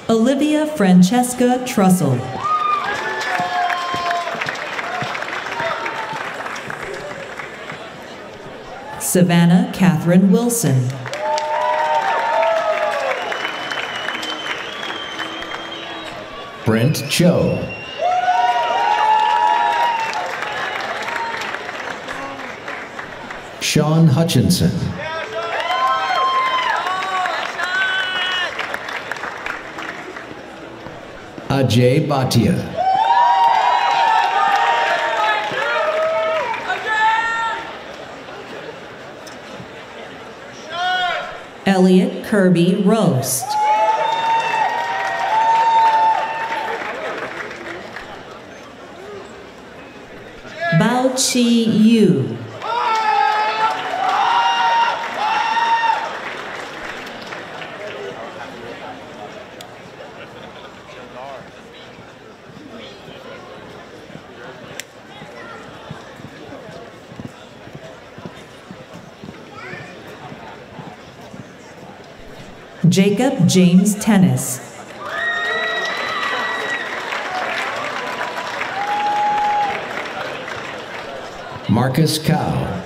Olivia Francesca Trussell. Savannah Catherine Wilson. Brent Cho. Sean Hutchinson. Ajay Bhatia. Elliot Kirby Roast. Bao Chi Yu. Jacob James Tennis. Marcus Cow.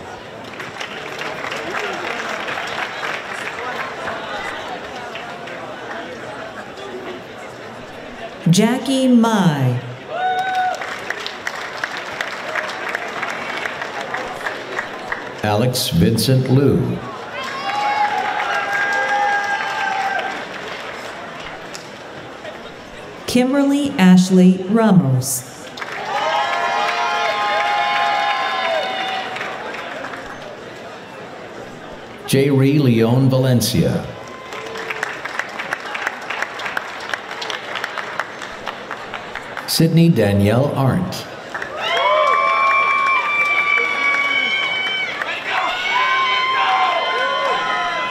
Jackie Mai. Alex Vincent Liu. Kimberly Ashley Ramos. J. Leon Valencia. Sydney Danielle Arndt.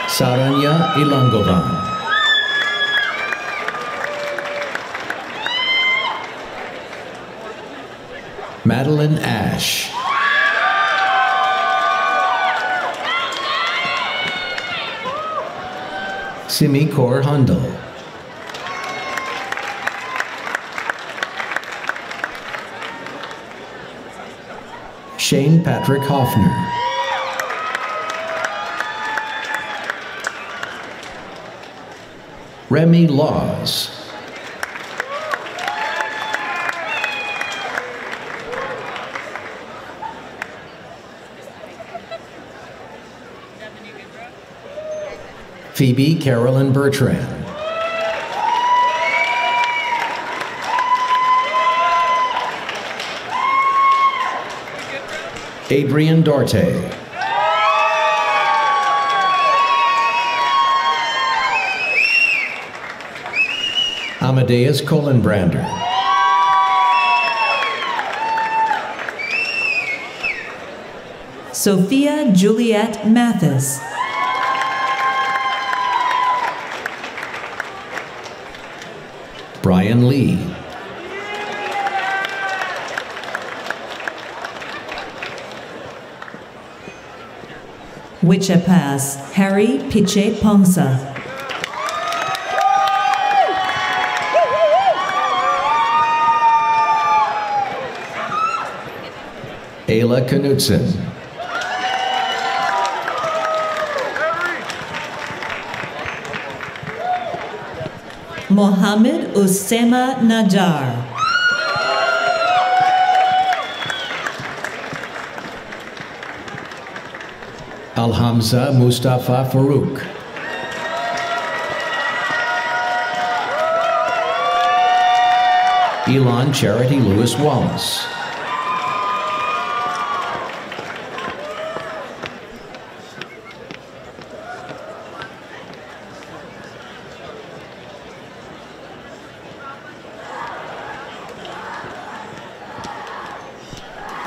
Saranya Ilangovan. Madeline Ash. Simi Kaur Hundal. Shane Patrick Hoffner. Remy Laws. Phoebe Carolyn Bertrand. Adrian Dorte. Amadeus Kohlenbrander. Sophia Juliet Mathis. Brian Lee. Wichita Harry Piche Ponsa. Ayla Knutson. Mohammed Usema Najjar. Alhamza Mustafa Farouk. Elon Charity Lewis Wallace.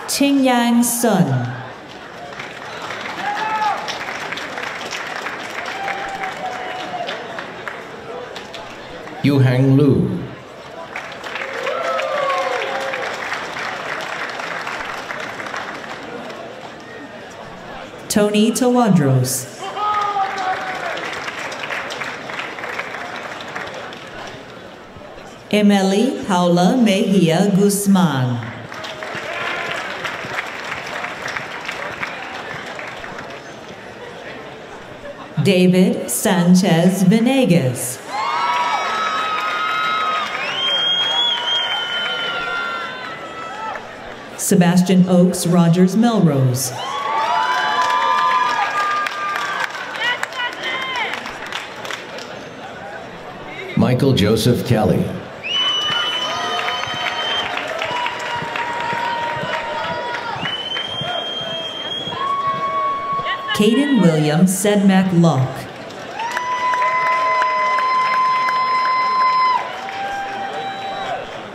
Ting Yang Sun. Yu Hang Lu. Tony Tawadros. Emily Paula Mejia Guzman. David Sanchez Venegas. Sebastian Oaks Rogers Melrose. Michael Joseph Kelly. Caden William Sedmac Locke.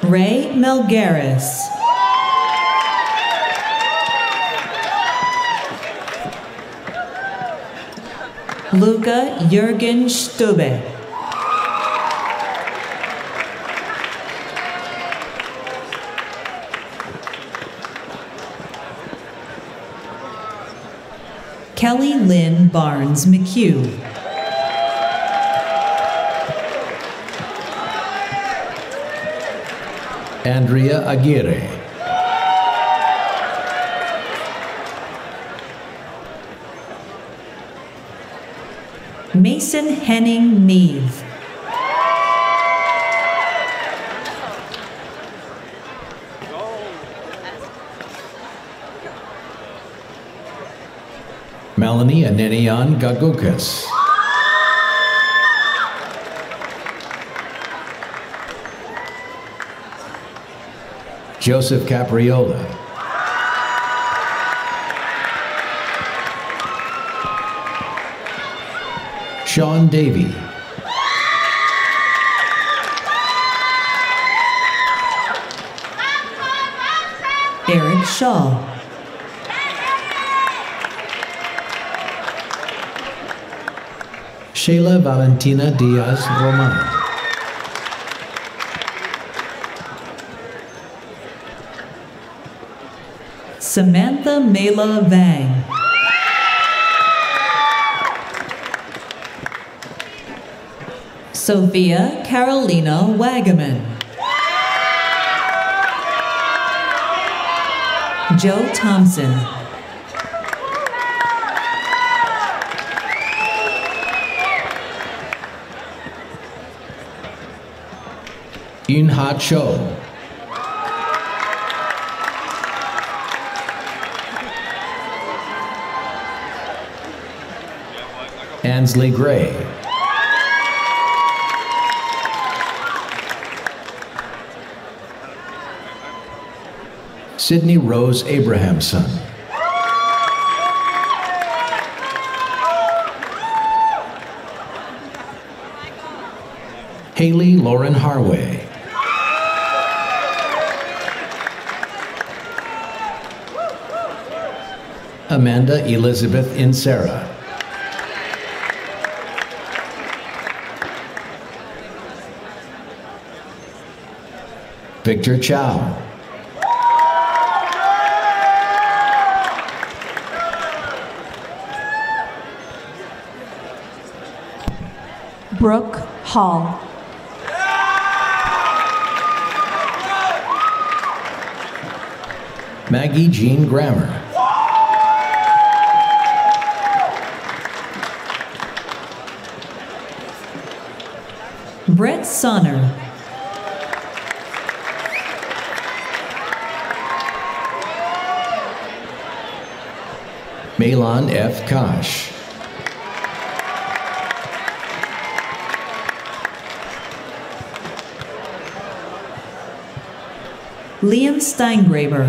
Ray Melgaris. Luca Jürgen Stube. Kelly Lynn Barnes McHugh. Andrea Aguirre. Mason Henning Neve. Melanie Anenian Gagukas. Joseph Capriola. Sean Davey. Eric Shaw. Sheila Valentina Diaz Roman. Samantha Mela Vang. Sophia Carolina Wagaman. Joe Thompson. Yun Ha Cho. Ansley Gray. Sydney Rose Abrahamson. Haley Lauren Harway. Amanda Elizabeth Insera. Victor Chow. Brooke Hall. Maggie Jean Grammer. Brett Sonner. Malon F. Kosh. Liam Steingraber.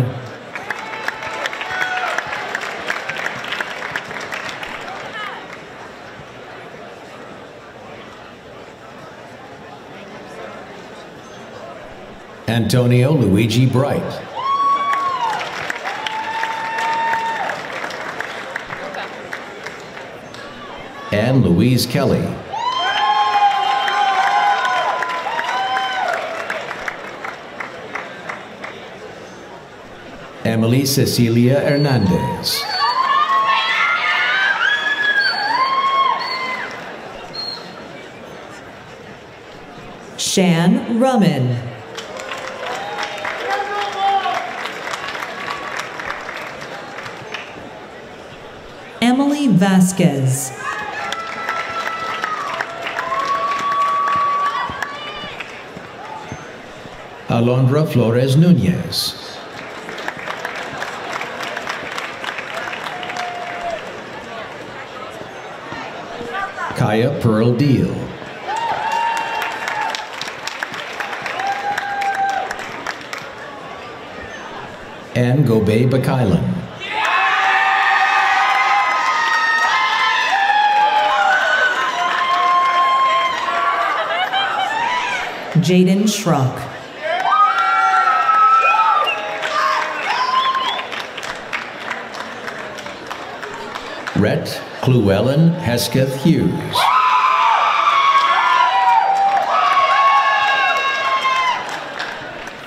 Antonio Luigi Bright. Anne Louise Kelly. Emily Cecilia Hernandez. Shan Rummin. Emily Vasquez. Alondra Flores Nunez. Kaya Pearl Deal. Anne Gobey Bakailan. Jaden Schrock. Rhett Llewellyn Hesketh Hughes.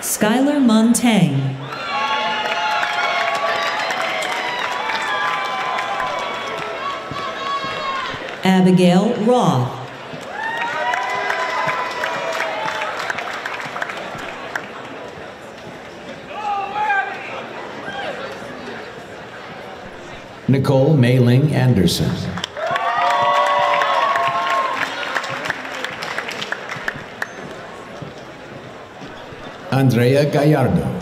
Skylar Montaigne. Abigail Roth. Nicole Mayling Anderson. Andrea Gallardo.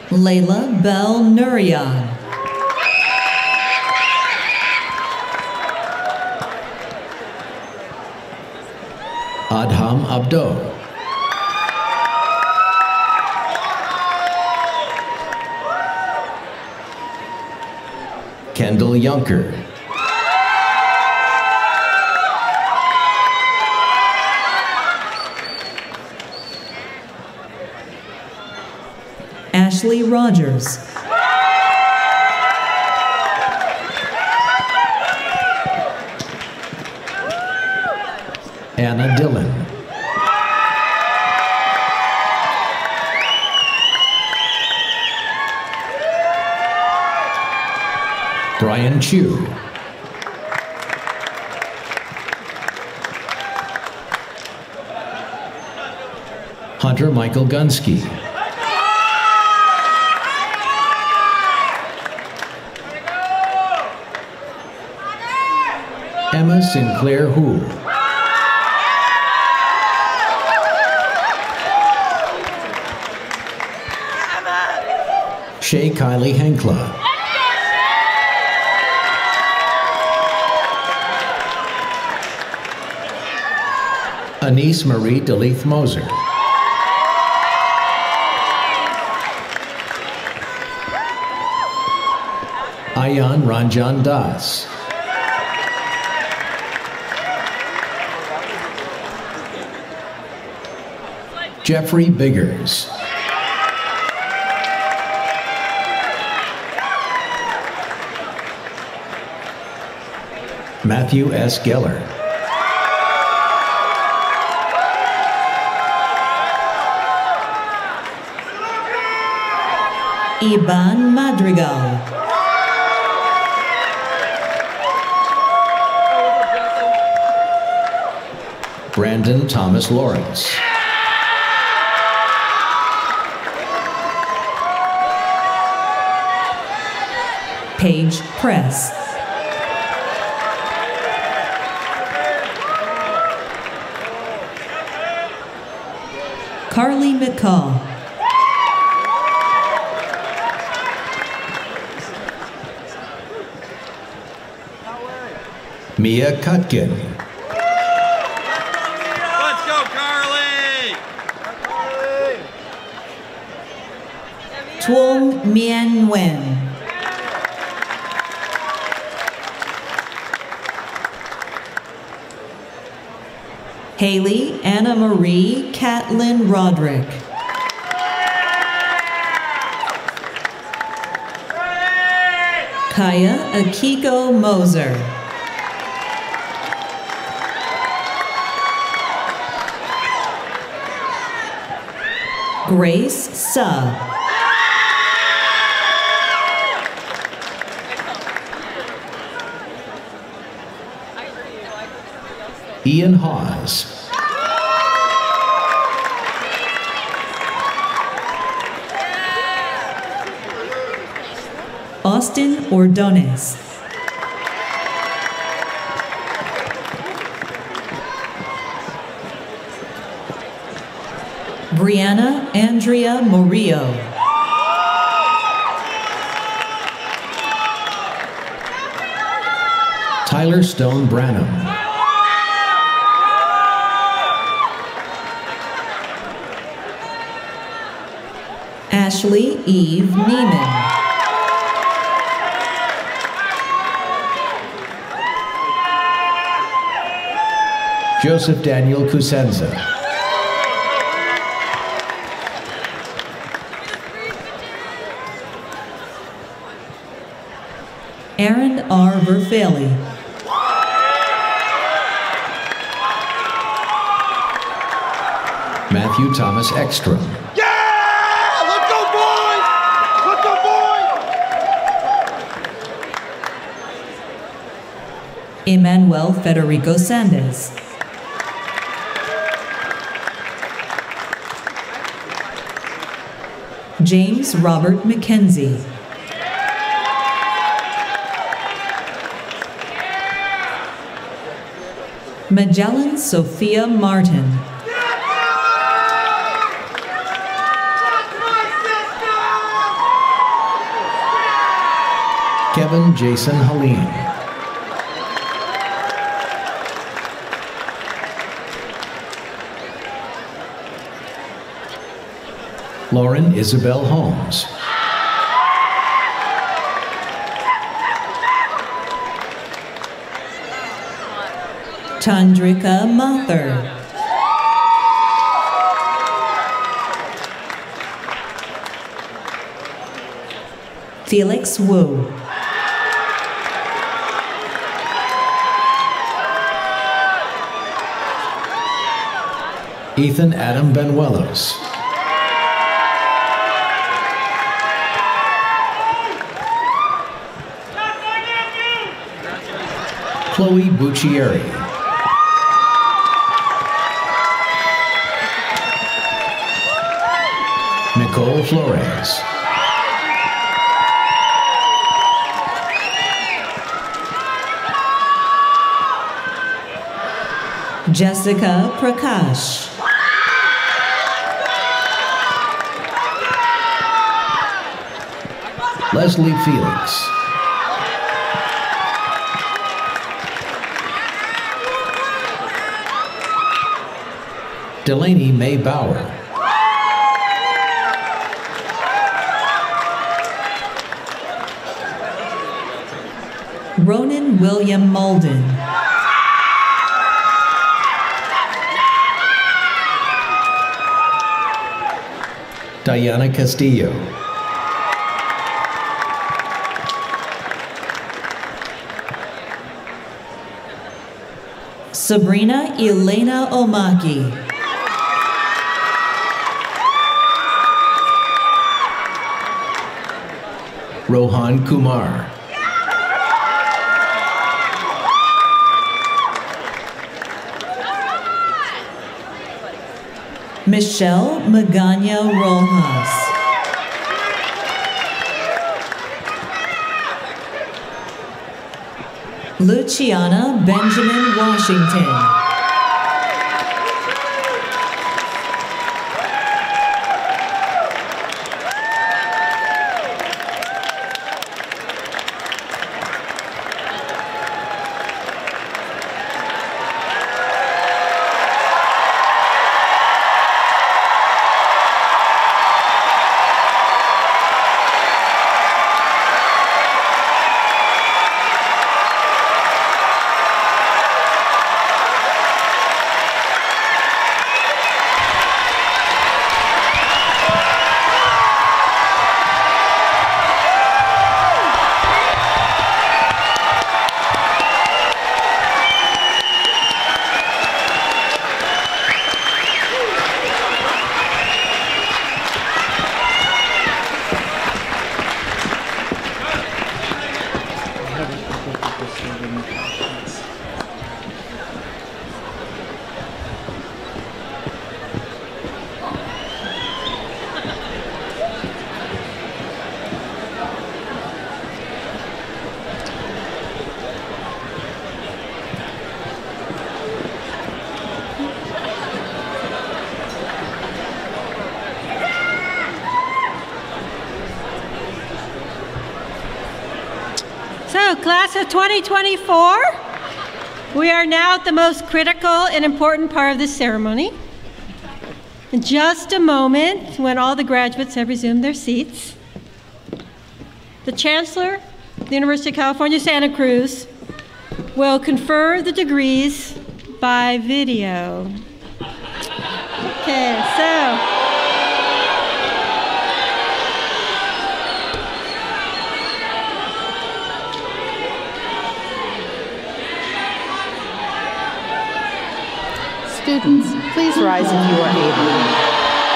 Layla Bell Nurian. Adham Abdo. Kendall Yunker. Ashley Rogers. Anna Dillon. Brian Chu. Hunter Michael Gunsky. Emma Sinclair Houle. Shay Kylie Henkla. Anise Marie DeLeith Moser. Ayan Ranjan Das. Jeffrey Biggers. Matthew S. Geller. Iban Madrigal. Brandon Thomas Lawrence. Paige Press. Carly McCaw. Mia Cutkin. Tuong Mien Nguyen. Haley Anna Marie Catlin Roderick. Kaya Akiko Moser. Grace Suh. Ian Hawes. Austin Ordonez. Brianna Andrea Murillo. Tyler Stone Branham. Ashley Eve Neiman. Joseph Daniel Kusenza. Aaron R. Verfeli. Matthew Thomas Ekstrom. Yeah! Let's go, boys! Let's go, boys! Emmanuel Federico Sandez. James Robert McKenzie. Magellan Sophia Martin. Kevin Jason Helene. Lauren Isabel Holmes. Chandrika Mathur. Felix Wu. Ethan Adam Benuelos. Chloe Buccieri. Nicole Flores. Jessica Prakash. Leslie Felix. Delaney May Bauer. Ronan William Malden. Diana Castillo. Sabrina Elena Omaki. Rohan Kumar. Michelle Magana Rojas. Luciana Benjamin Washington. So, class of 2024, we are now at the most critical and important part of this ceremony. In just a moment, when all the graduates have resumed their seats, the Chancellor of the University of California, Santa Cruz, will confer the degrees by video. Okay, so. Students, please rise if you are able.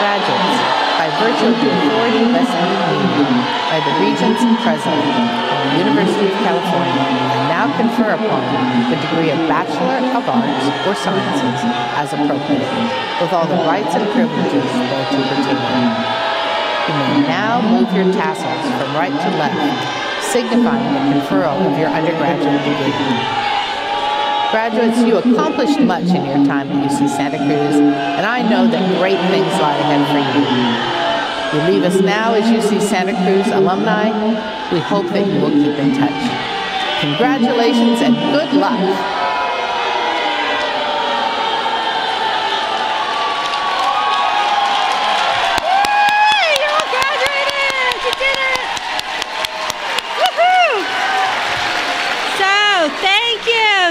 Graduates, by virtue of the authority vested in me by the Regents and President of the University of California, I now confer upon you the degree of Bachelor of Arts or Sciences as appropriate, with all the rights and privileges thereto pertaining. You may now move your tassels from right to left, signifying the conferral of your undergraduate degree. Graduates, you accomplished much in your time at UC Santa Cruz, and I know that great things lie ahead for you. You leave us now as UC Santa Cruz alumni. We hope that you will keep in touch. Congratulations and good luck.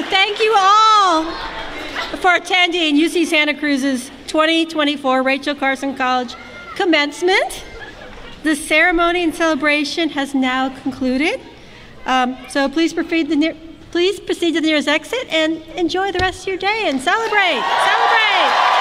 Thank you all for attending UC Santa Cruz's 2024 Rachel Carson College Commencement. The ceremony and celebration has now concluded. So please proceed to the nearest exit and enjoy the rest of your day and celebrate. Celebrate!